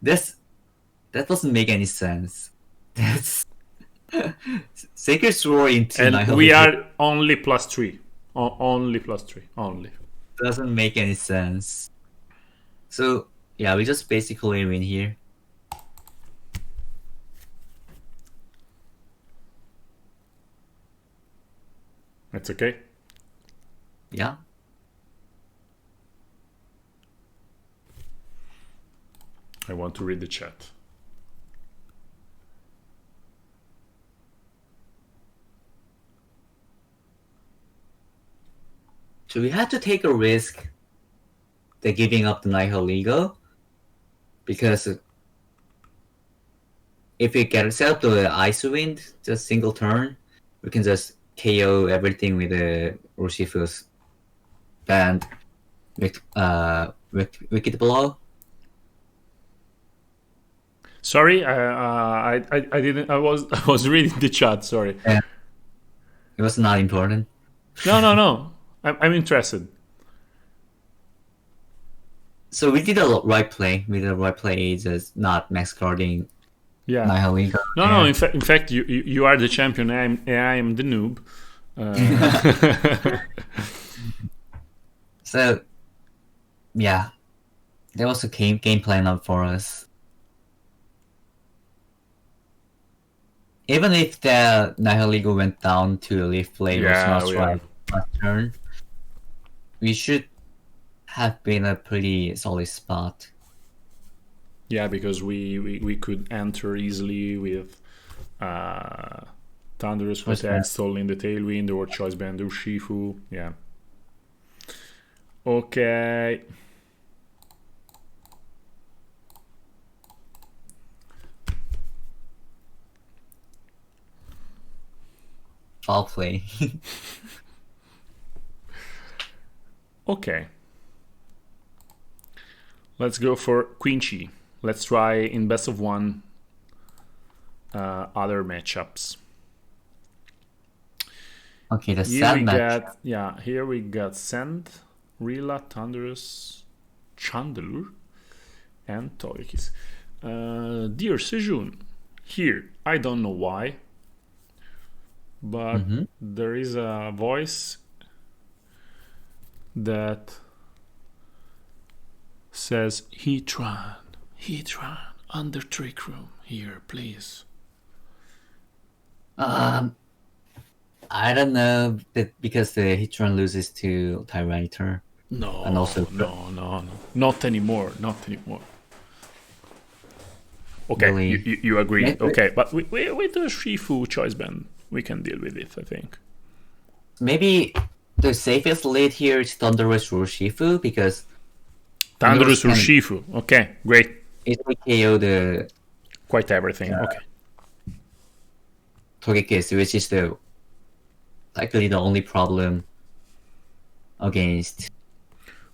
That doesn't make any sense. That's Sacred Sword into
and we are only +3. Only +3. Only.
Doesn't make any sense. So yeah, we just basically win here.
That's okay.
Yeah.
I want to read the chat.
So we had to take a risk. They're giving up the Nihiligo because if we get set up the Ice Wind, just single turn, we can just KO everything with the Urshifu's band with Wicked Blow.
Sorry, I didn't. I was reading the chat. Sorry.
Yeah. It was not important.
No. I'm interested.
So we did a right play. We did a right play, just not max guarding.
Yeah.
Nihiligo.
No. In fact, you are the champion. I am the noob.
So, yeah, there was a game plan up for us. Even if the Nihiligo went down to a Leaf Blade or Smart Strike last turn, we should have been a pretty solid spot.
Yeah, because we could enter easily with Thunderous Attack, Stalling the Tailwind, or Choice Band Urshifu. Yeah. Okay.
Foul play.
Okay. Let's go for Quincy. Let's try in best of one other matchups.
Okay, the Sand match.
Here we got Sand, Rila, Thunderous, Chandelure, and Togekiss. Dear Sejun, here, I don't know why, but there is a voice that says, Heatran, under Trick Room, here, please.
I don't know, that because the Heatran loses to Tyranitar.
No,
and also
no, not anymore. Okay, really? you agree. Maybe. Okay, but with the Shifu choice band, we can deal with it, I think.
Maybe the safest lead here is Thunderous Urshifu, because
Thunderous Urshifu. Okay, great.
It will KO the
quite everything. Okay.
Togekiss, which is likely the only problem against.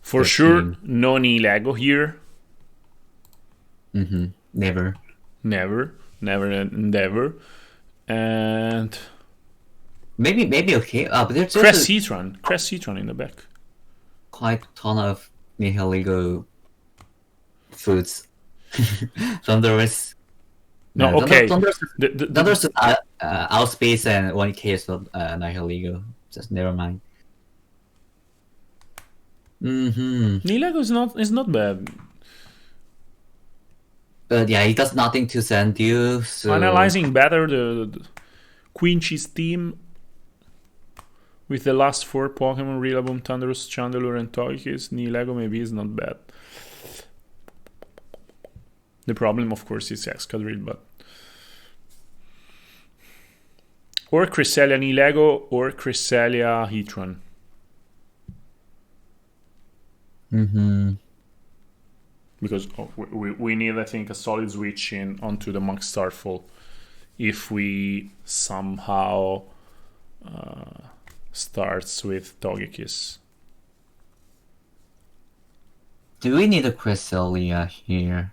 For sure, team. No Nihilego here.
Never,
and
maybe okay. But there's
Crest Heatran in the back.
Quite a ton of Nihiligo foods. Thunderous
No,
No,
okay.
Thunder's outspace and 1k is not Nihilego. Just never mind.
Nihilego is not bad.
But yeah, he does nothing to send you. So
Analyzing better the Quincy's team with the last 4 Pokemon, Rillaboom, Thunderous, Chandelure, and Togekiss, Nihilego maybe is not bad. The problem, of course, is Excadrill, but... Or Cresselia Nihilego, or Cresselia Heatran. Because we need, I think, a solid switch in onto the Monk Starfall if we somehow starts with Togekiss.
do we need a Cresselia here?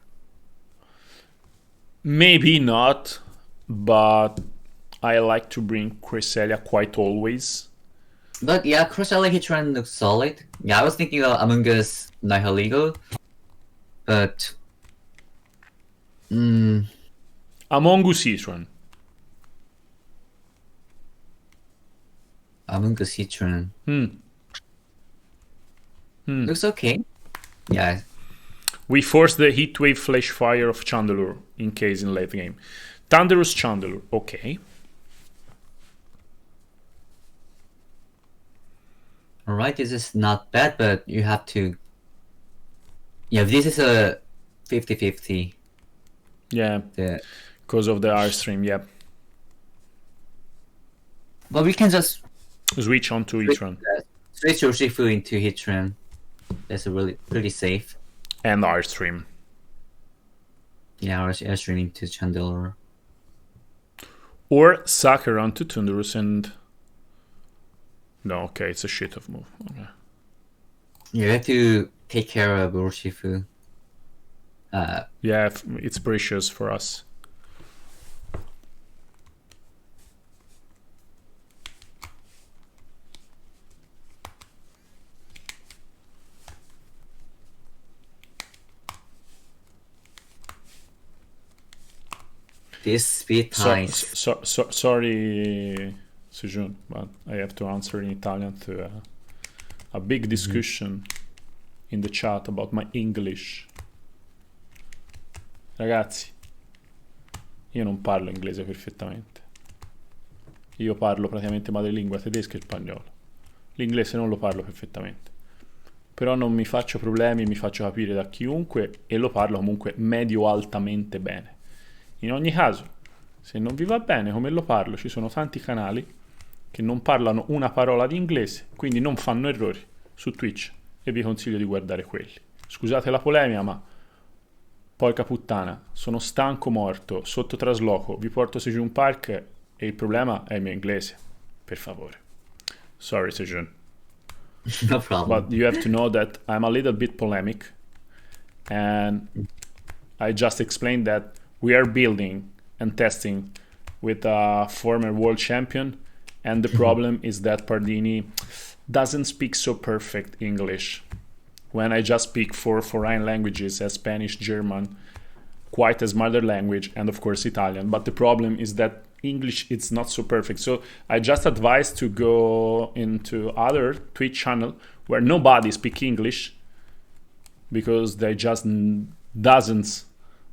Maybe not, but I like to bring Cresselia quite always.
But yeah, Cresselia Hitran looks solid. Yeah, I was thinking of Among Us Nihilego, but
Among Us Heatran.
Among Us Hitran looks okay. Yeah.
We force the Heatwave Flash Fire of Chandelure in case in late game. Thunderous Chandelure, okay.
Alright, this is not bad, but you have to... Yeah, this is a 50-50.
Yeah, because of the R-Stream, yeah.
But we can just
Switch onto Heatran.
switch your Shifu into Hitran. That's really pretty safe.
And R-Stream.
Yeah, or Airstream into Chandelure.
Or Sakura onto Thunderous and... No, okay, it's a shit of move. Okay.
You have to take care of Urshifu.
Yeah, it's precious for us.
This speed ties.
Sorry, Sejun, but I have to answer in Italian to a big discussion in the chat about my English. Ragazzi, io non parlo inglese perfettamente. Io parlo praticamente madrelingua tedesca e spagnolo. L'inglese non lo parlo perfettamente. Però non mi faccio problemi, mi faccio capire da chiunque e lo parlo comunque medio-altamente bene. In ogni caso, se non vi va bene come lo parlo, ci sono tanti canali che non parlano una parola di inglese, quindi non fanno errori su Twitch e vi consiglio di guardare quelli. Scusate la polemica, ma porca puttana, sono stanco morto, sotto trasloco, vi porto Sejun Park e il problema è il mio inglese. Per favore. Sorry, Sejun.
No problem.
But you have to know that I'm a little bit polemic and I just explained that we are building and testing with a former world champion, and the problem is that Pardini doesn't speak so perfect English. When I just speak 4 foreign languages as Spanish, German, quite as mother language, and of course Italian. But the problem is that English it's not so perfect. So I just advise to go into other Twitch channel where nobody speak English because they just doesn't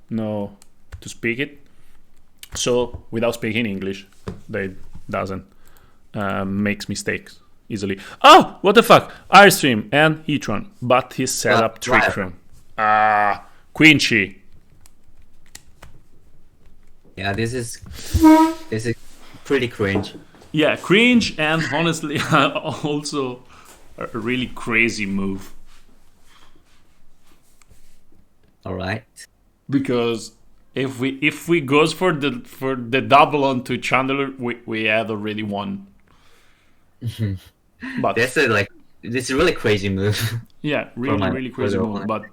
know to speak it. So without speaking English, they doesn't makes mistakes easily. Oh, what the fuck! Airstream and Heatran, but his setup Trick Room. Quincy.
Yeah, this is pretty cringe.
Yeah, cringe and honestly also a really crazy move.
All right.
Because if we goes for the double onto Chandler, we had already won. But
That's a this is a really crazy move.
Yeah, really crazy move. But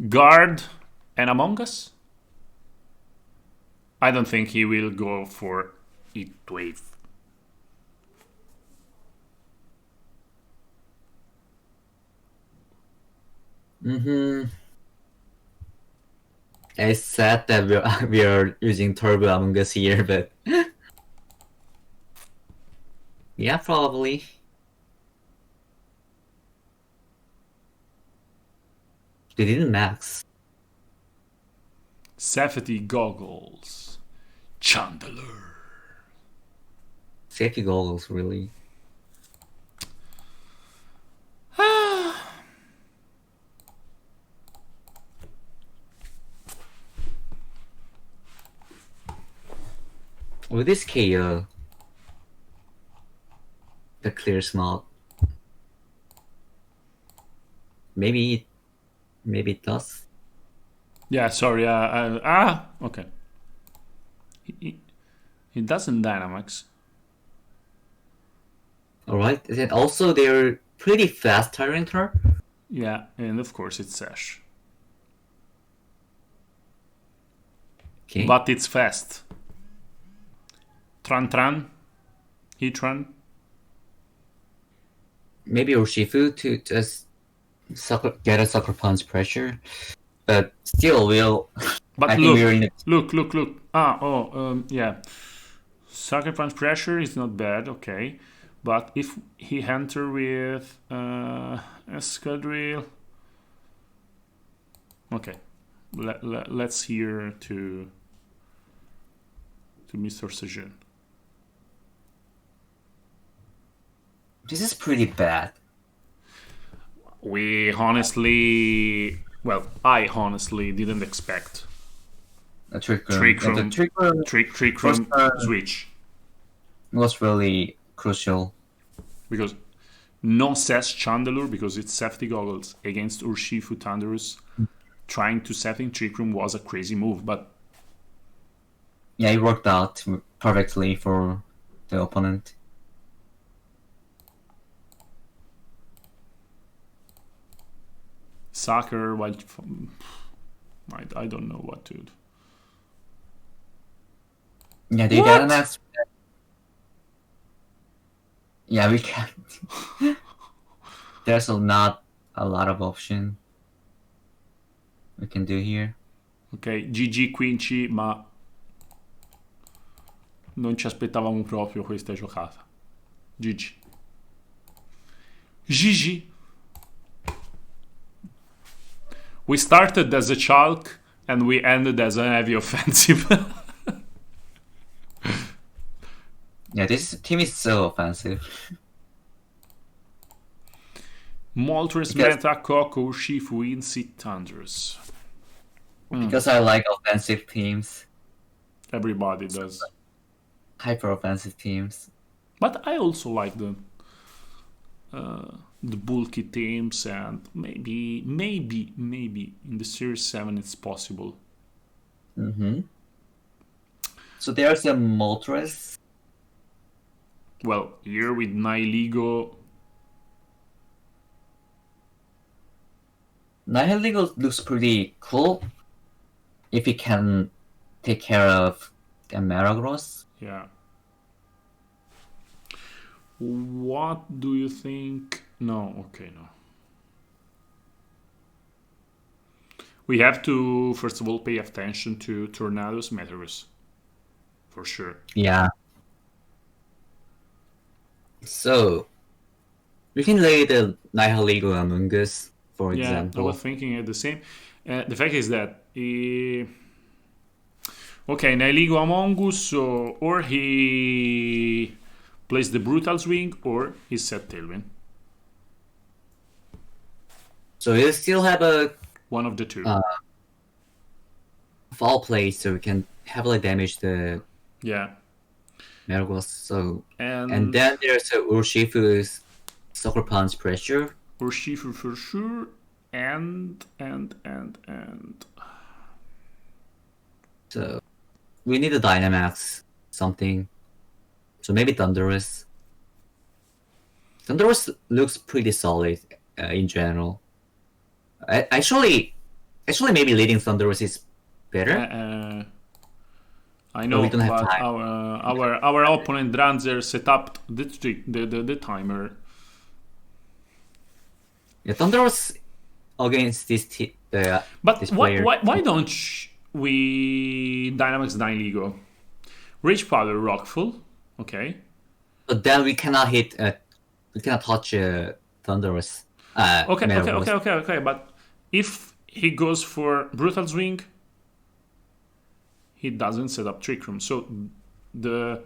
guard and Among Us, I don't think he will go for Heat Wave.
It's sad that we're using Turbo Among Us here, but yeah, probably. They didn't max.
Safety goggles. Chandler.
Safety goggles, really. With this KO, the clear smog. Maybe it does.
Yeah, sorry. Okay. He doesn't Dynamax.
Alright, and also they're pretty fast Tyrant her.
Yeah, and of course it's Sash.
Okay.
But it's fast. Tran. Hitran.
Maybe Urshifu to just get a Sucker Punch pressure. But still,
But
I think we're in
look. Yeah. Sucker Punch pressure is not bad, okay. But if he enter with Escadrille... Okay. Let's hear to Mr. Sejun.
This is pretty bad.
I honestly didn't expect
A Trick Room.
Trick Room switch.
Was really crucial.
Because no says Chandelure because it's safety goggles against Urshifu Thunderous. Trying to set in Trick Room was a crazy move, but
yeah, it worked out perfectly for the opponent.
Soccer, I don't know what to do.
Yeah, they got an axe. Yeah, we can't. There's not a lot of option we can do here.
Ok, GG Quincy, ma non ci aspettavamo proprio questa giocata. GG. GG. We started as a chalk and we ended as an heavy offensive.
Yeah, this team is so offensive.
Moltres, Meta, Coco, Shifu, Insit, Thunders.
Because I like offensive teams.
Everybody does.
Hyper offensive teams.
But I also like the bulky teams, and maybe in the Series 7 it's possible.
So there's a Moltres.
Well, here with Nihiligo.
Nihiligo looks pretty cool if he can take care of the Metagross.
Yeah. What do you think? No, okay, no. We have to, first of all, pay attention to Tornado's Metagross. For sure.
Yeah. So, we can lay the Nihiligo Among Us, for example.
I was thinking the same. The fact is that Nihiligo Among Us, or he plays the Brutal Swing, or he set Tailwind.
So you still have
one of the two.
Fall play, so we can heavily damage the Metagross. So and then there's a Urshifu's Sucker Punch pressure.
Urshifu for sure, and.
So we need a Dynamax something. So maybe Thunderous. Thunderous looks pretty solid in general. Actually, maybe leading Thunderous is better.
I know, but our opponent Dranzer set up the timer. Yeah,
Thunderous against this
but
this
why don't we Dynamax Dynamigo. Rage Powder Rockful. Okay.
But then we cannot hit. We cannot touch Thunderous.
Okay. But if he goes for Brutal Swing, he doesn't set up Trick Room. So the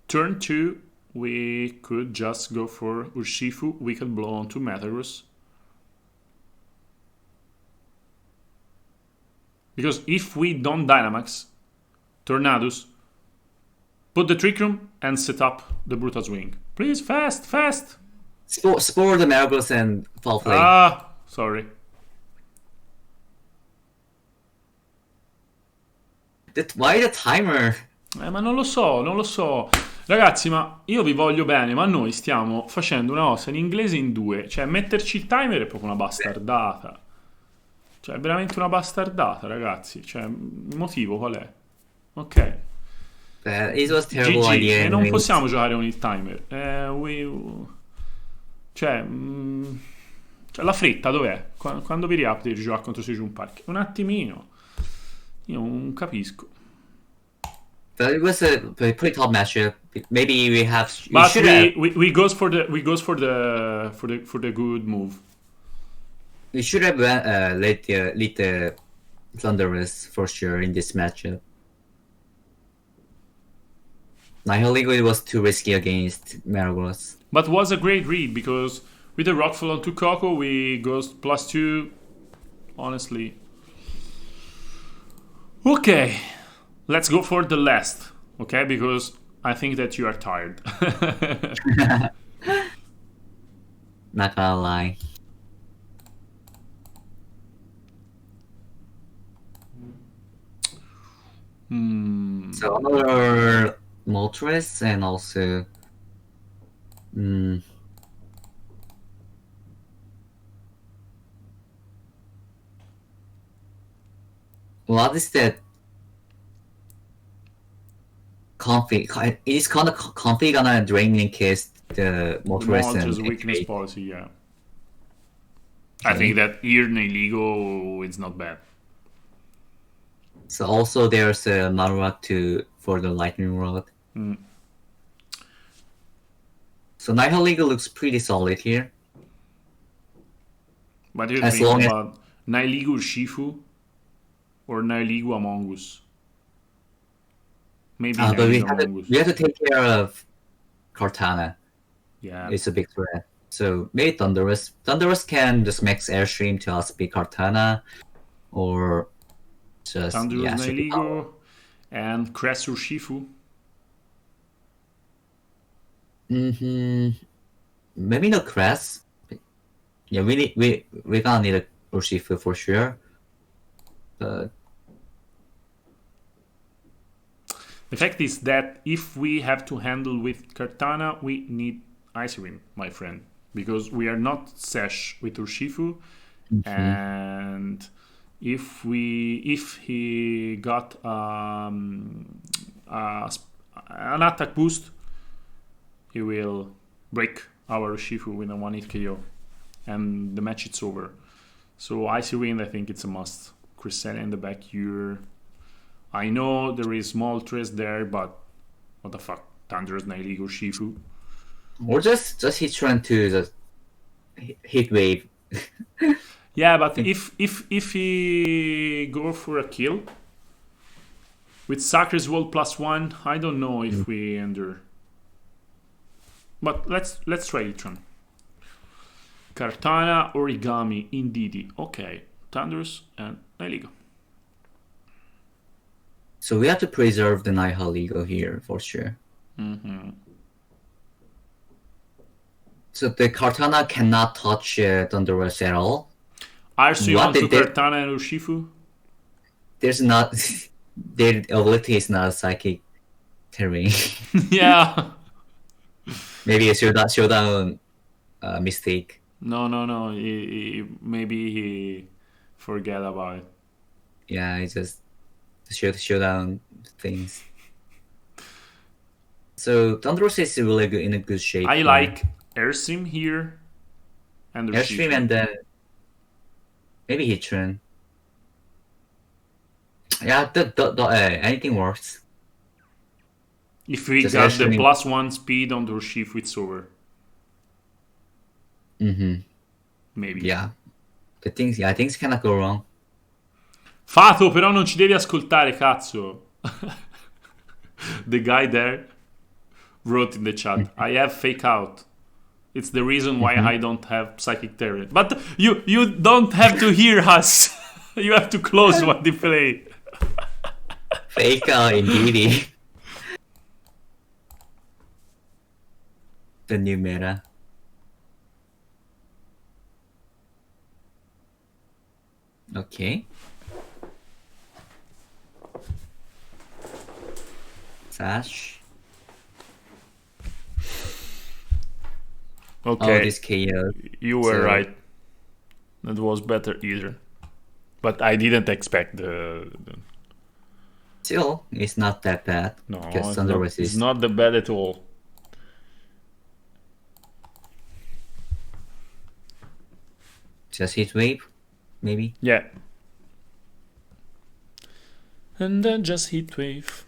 turn 2, we could just go for Urshifu, Wicked Blow onto Metagross. Because if we don't Dynamax, Tornadus, put the Trick Room and set up the Brutal Swing. Please, fast!
Spore the Metagross and Fall Play.
Sorry.
Why the timer?
Ma non lo so. Ragazzi, ma io vi voglio bene, ma noi stiamo facendo una cosa in inglese in 2. Cioè, metterci il timer è proprio una bastardata. Cioè, è veramente una bastardata, ragazzi. Cioè, il motivo qual è? Ok.
It was terrible
GG,
idea.
e non possiamo giocare con il timer. Cioè, la fretta dov'è? Quando vi riapri di giocare contro Sejun Park? Un attimino. Io non capisco.
But it was a pretty tough matchup. Maybe we have.
But we goes for the good move.
We should have let the Thunderous for sure in this matchup. Nihiligo, it was too risky against Metagross.
But was a great read because with the Rockfall onto Coco, we goes +2. Honestly. Okay, let's go for the last. Okay, because I think that you are tired.
Not gonna lie. So another Moltres and also what is that config? Is kind of config gonna drain in case the Moltres and
weakness policy, yeah. I think that here Nihiligo is not bad.
So also there's a Marowak for the lightning rod. So Nihiligo looks pretty solid here.
What do you think about Nihiligo Shifu or Nihiligo Among Us? Maybe
but we have to take care of Cortana.
Yeah,
it's a big threat. So maybe Thunderous. Thunderous can just max Airstream to outspeed Cortana, or just
Thunderous Nihiligo and Cressor Shifu.
Maybe no Cress. Yeah, we're gonna need a Urshifu for sure. But
the fact is that if we have to handle with Cortana, we need Icy Wind, my friend, because we are not Sesh with Urshifu, and if he got an attack boost, he will break our Urshifu with a 1-hit KO, and the match is over. So Icy Wind, I think it's a must. Cresselia in the back here. I know there is Moltres there, but what the fuck? Thunderous Nihiligo Shifu.
Or just hit run to the hit wave.
Yeah, but if he go for a kill with Sacre's Wall +1, I don't know if we endure. But let's try it run. Cortana, Origami, Indeedee. Okay, Thunderous and Nihiligo.
So we have to preserve the Nihiligo here for sure. So the Cortana cannot touch Thunderous at all.
RC onto Cortana and Urshifu?
There's not... their ability is not psychic terrain.
Yeah.
Maybe a showdown mistake.
No. Maybe he forget about it.
Yeah, it's just showdown things. So Thunderous is really good, in a good shape.
I like Airstream here and
Airstream and then maybe Hitron. Yeah, anything works.
If we
Just
got the
actually-
+1 speed on the shift with solar, maybe.
Yeah. Things cannot go wrong.
Fato, però non ci devi ascoltare, cazzo. The guy there wrote in the chat, I have fake out. It's the reason why I don't have psychic terror. But you don't have to hear us. You have to close what they play.
Fake indeed. The new meta. Okay. Sash.
Okay,
Oh, this KO.
you were
So-
right. That was better either. But I didn't expect the
Still, it's not that bad.
no,
Because
it's
Thunder
not,
Resist.
it's not the bad at all.
Just hit wave, maybe.
Yeah. And then just heat wave.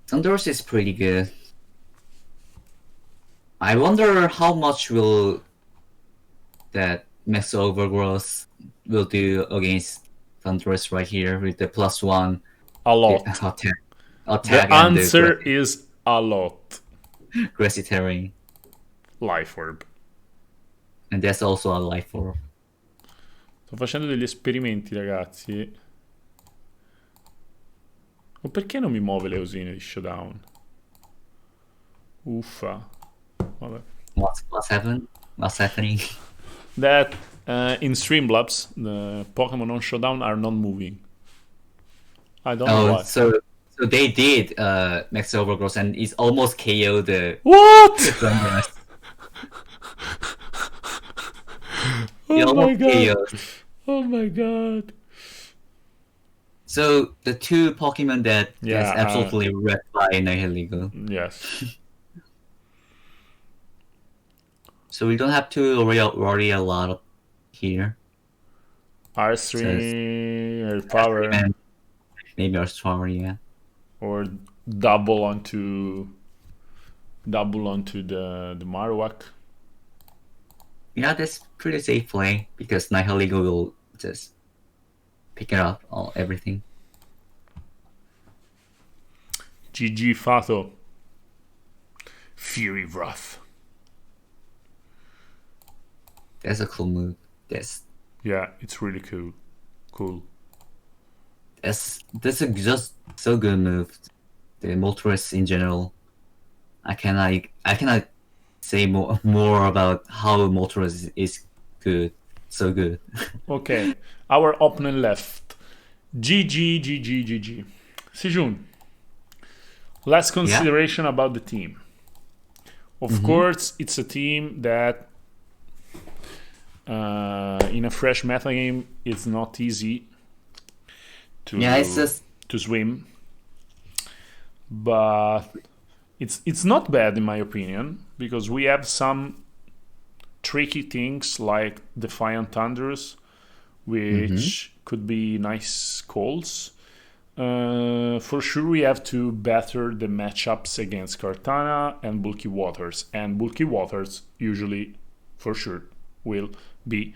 Thunderous is pretty good. I wonder how much will that Max Overgrowth will do against Thunderous right here with the +1
A lot.
attack.
The
And
answer is a lot.
Grassy Terrain.
Life orb.
And that's also a life orb.
Sto facendo degli esperimenti, ragazzi. Ma perché non mi muove le usine di Showdown? Uffa. Vabbè.
What's happening?
That in Streamlabs, the Pokémon on Showdown are not moving. I don't know
Oh,
why.
so they did Max Overgrowth and it's almost KO the
What?
Thunderous.
Oh my
almost
god.
KO'd.
Oh my god.
So the two Pokemon that
Yeah,
is absolutely wrecked by Nihilego.
Yes.
So we don't have to worry a lot here.
R3, Air Power,
And maybe our story, yeah.
or double onto the Marowak.
Yeah, that's pretty safe play because Nihilego will just pick it up everything.
GG Fato. Fury Wrath.
That's a cool move.
Yeah, it's really cool.
That's a just so good move. The Moltres in general. I cannot say more about how Moltres is good. So good.
Okay, our opponent left. GG. Sejun. Last consideration about the team. Of course, it's a team that in a fresh meta game, it's not easy to
it's just
to swim, but it's not bad in my opinion because we have some tricky things like Defiant Thunderous, which could be nice calls. For sure, we have to better the matchups against Cartana and Bulky Waters, and Bulky Waters usually, for sure, will be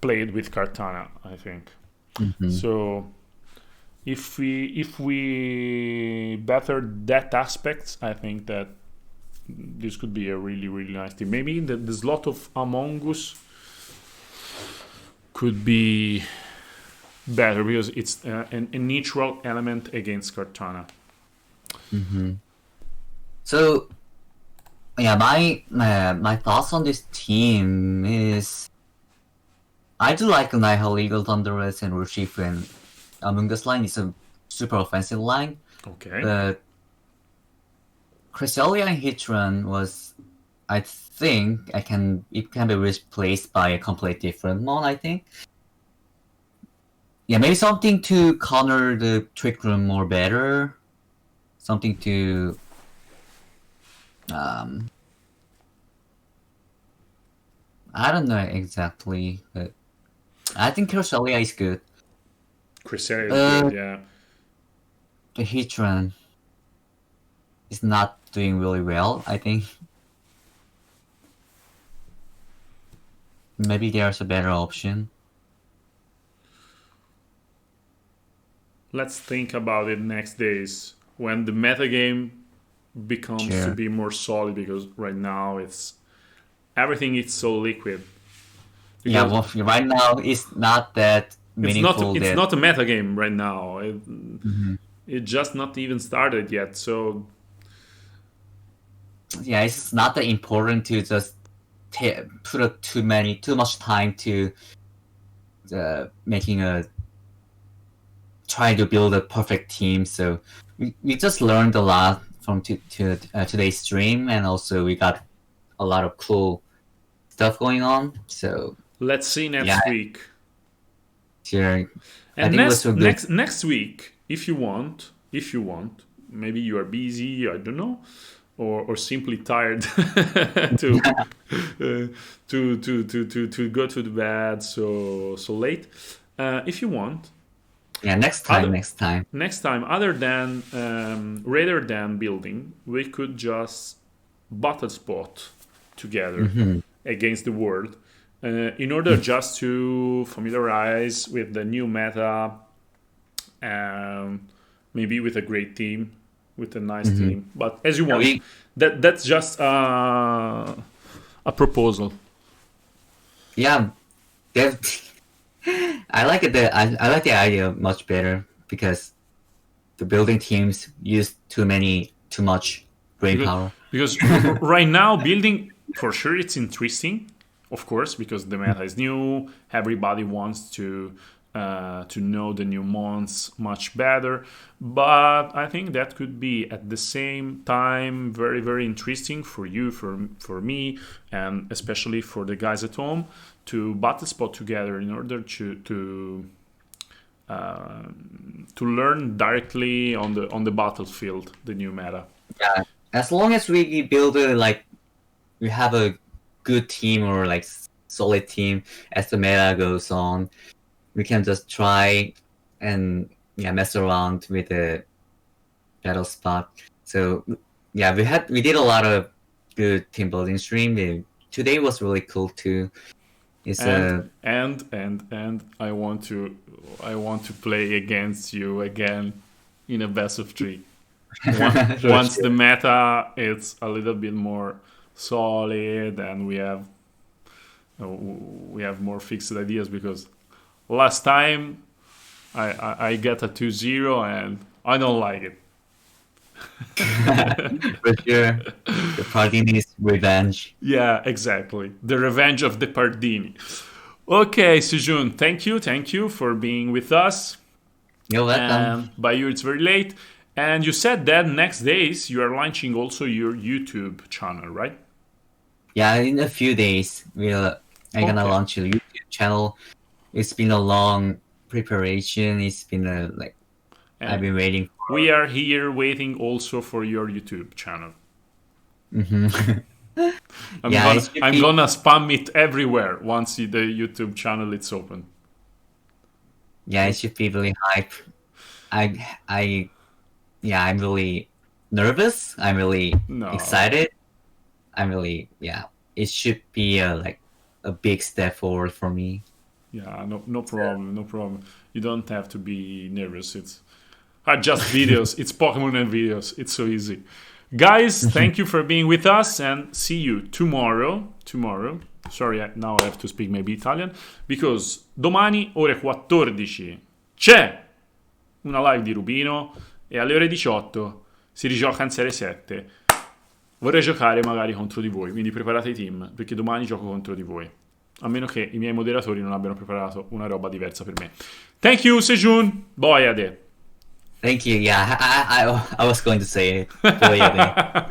played with Cartana, I think. So if we better that aspect, I think that this could be a really nice team. Maybe the slot of Among Us could be better because it's a neutral element against Cartana.
So, yeah, my thoughts on this team is I do like Nihilego, Thunderous, and Urshifu, and Among Us line is a super offensive line.
Okay.
But Cresselia and Hitran was, I think, it can be replaced by a completely different mon, I think. Yeah, maybe something to counter the Trick Room more better. Something to I don't know exactly, but I think Rosalia is good.
Serie is good, yeah.
The Hitran is not doing really well, I think. Maybe there's a better option.
Let's think about it next days when the metagame becomes to
Sure.
be more solid, because right now it's everything is so liquid.
Yeah,
Because
well, right now it's not that meaningful
it's
that.
not a metagame right now.
Mhm.
It just not even started yet. So
Yeah, it's not that important to just put too much time to making a trying to build a perfect team. So we just learned a lot from today's stream, and also we got a lot of cool stuff going on. So
let's see
yeah,
next week.
sure. I
And
think it was so good.
next week, if you want, maybe you are busy, I don't know, or simply tired to, to go to the bed so late. If you want,
Yeah,
other
next time.
next time, other than rather than building, we could just BattleSpot together
Hmm.
against the world, in order just to familiarize with the new meta, and maybe with a great team, with a nice
Hmm.
team. But as you
Yeah,
want, that's just a proposal.
yeah, that, I like it. I like the idea much better because the building teams use too much brain
because
power.
right now building for sure it's interesting, of course, because the meta is new. Everybody wants to know the new mons much better, but I think that could be at the same time very very interesting for you, for me, and especially for the guys at home, to battle spot together in order to learn directly on the battlefield the new meta.
Yeah, as long as we build we have a good team or like solid team as the meta goes on, we can just try and yeah mess around with the battle spot. So yeah, we did a lot of good team building stream. Today was really cool too. It's
and
a
and I want to play against you again in a best of three.
for
Once the
sure.
meta it's a little bit more solid, and we have more fixed ideas, because last time I get a 2-0 and I don't like it.
For sure. The Pardini's revenge.
Yeah, exactly. The revenge of the Pardini. Okay, Sejun, thank you for being with us.
You're welcome.
And by you, it's very late. And you said that next days you are launching also your YouTube channel, right?
Yeah, in a few days I'm gonna
Okay.
launch a YouTube channel. It's been a long preparation. It's been I've
And
been waiting
we
for.
are here waiting also for your YouTube channel.
Hmm. Yeah, it should
I'm
be.
gonna spam it everywhere once the YouTube channel is open.
Yeah, it should be really hype. I yeah, I'm really nervous. I'm really
No,
excited. I'm really yeah. It should be a big step forward for me.
yeah, no
So,
problem, no problem. You don't have to be nervous. It's just videos. It's Pokemon and videos. It's so easy. Guys, thank you for being with us, and see you tomorrow. Tomorrow. Sorry, now I have to speak maybe Italian, because domani ore 14 c'è una live di Rubino, e alle ore 18 si rigioca in Serie 7. Vorrei giocare magari contro di voi, quindi preparate i team, perché domani gioco contro di voi. A meno che i miei moderatori non abbiano preparato una roba diversa per me. Thank you, Sejun. Boyade.
thank you. Yeah, I was going to say it. Boy, yeah,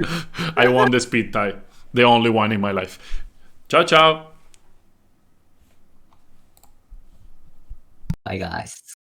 I won the speed tie, the only one in my life. Ciao, ciao.
bye guys.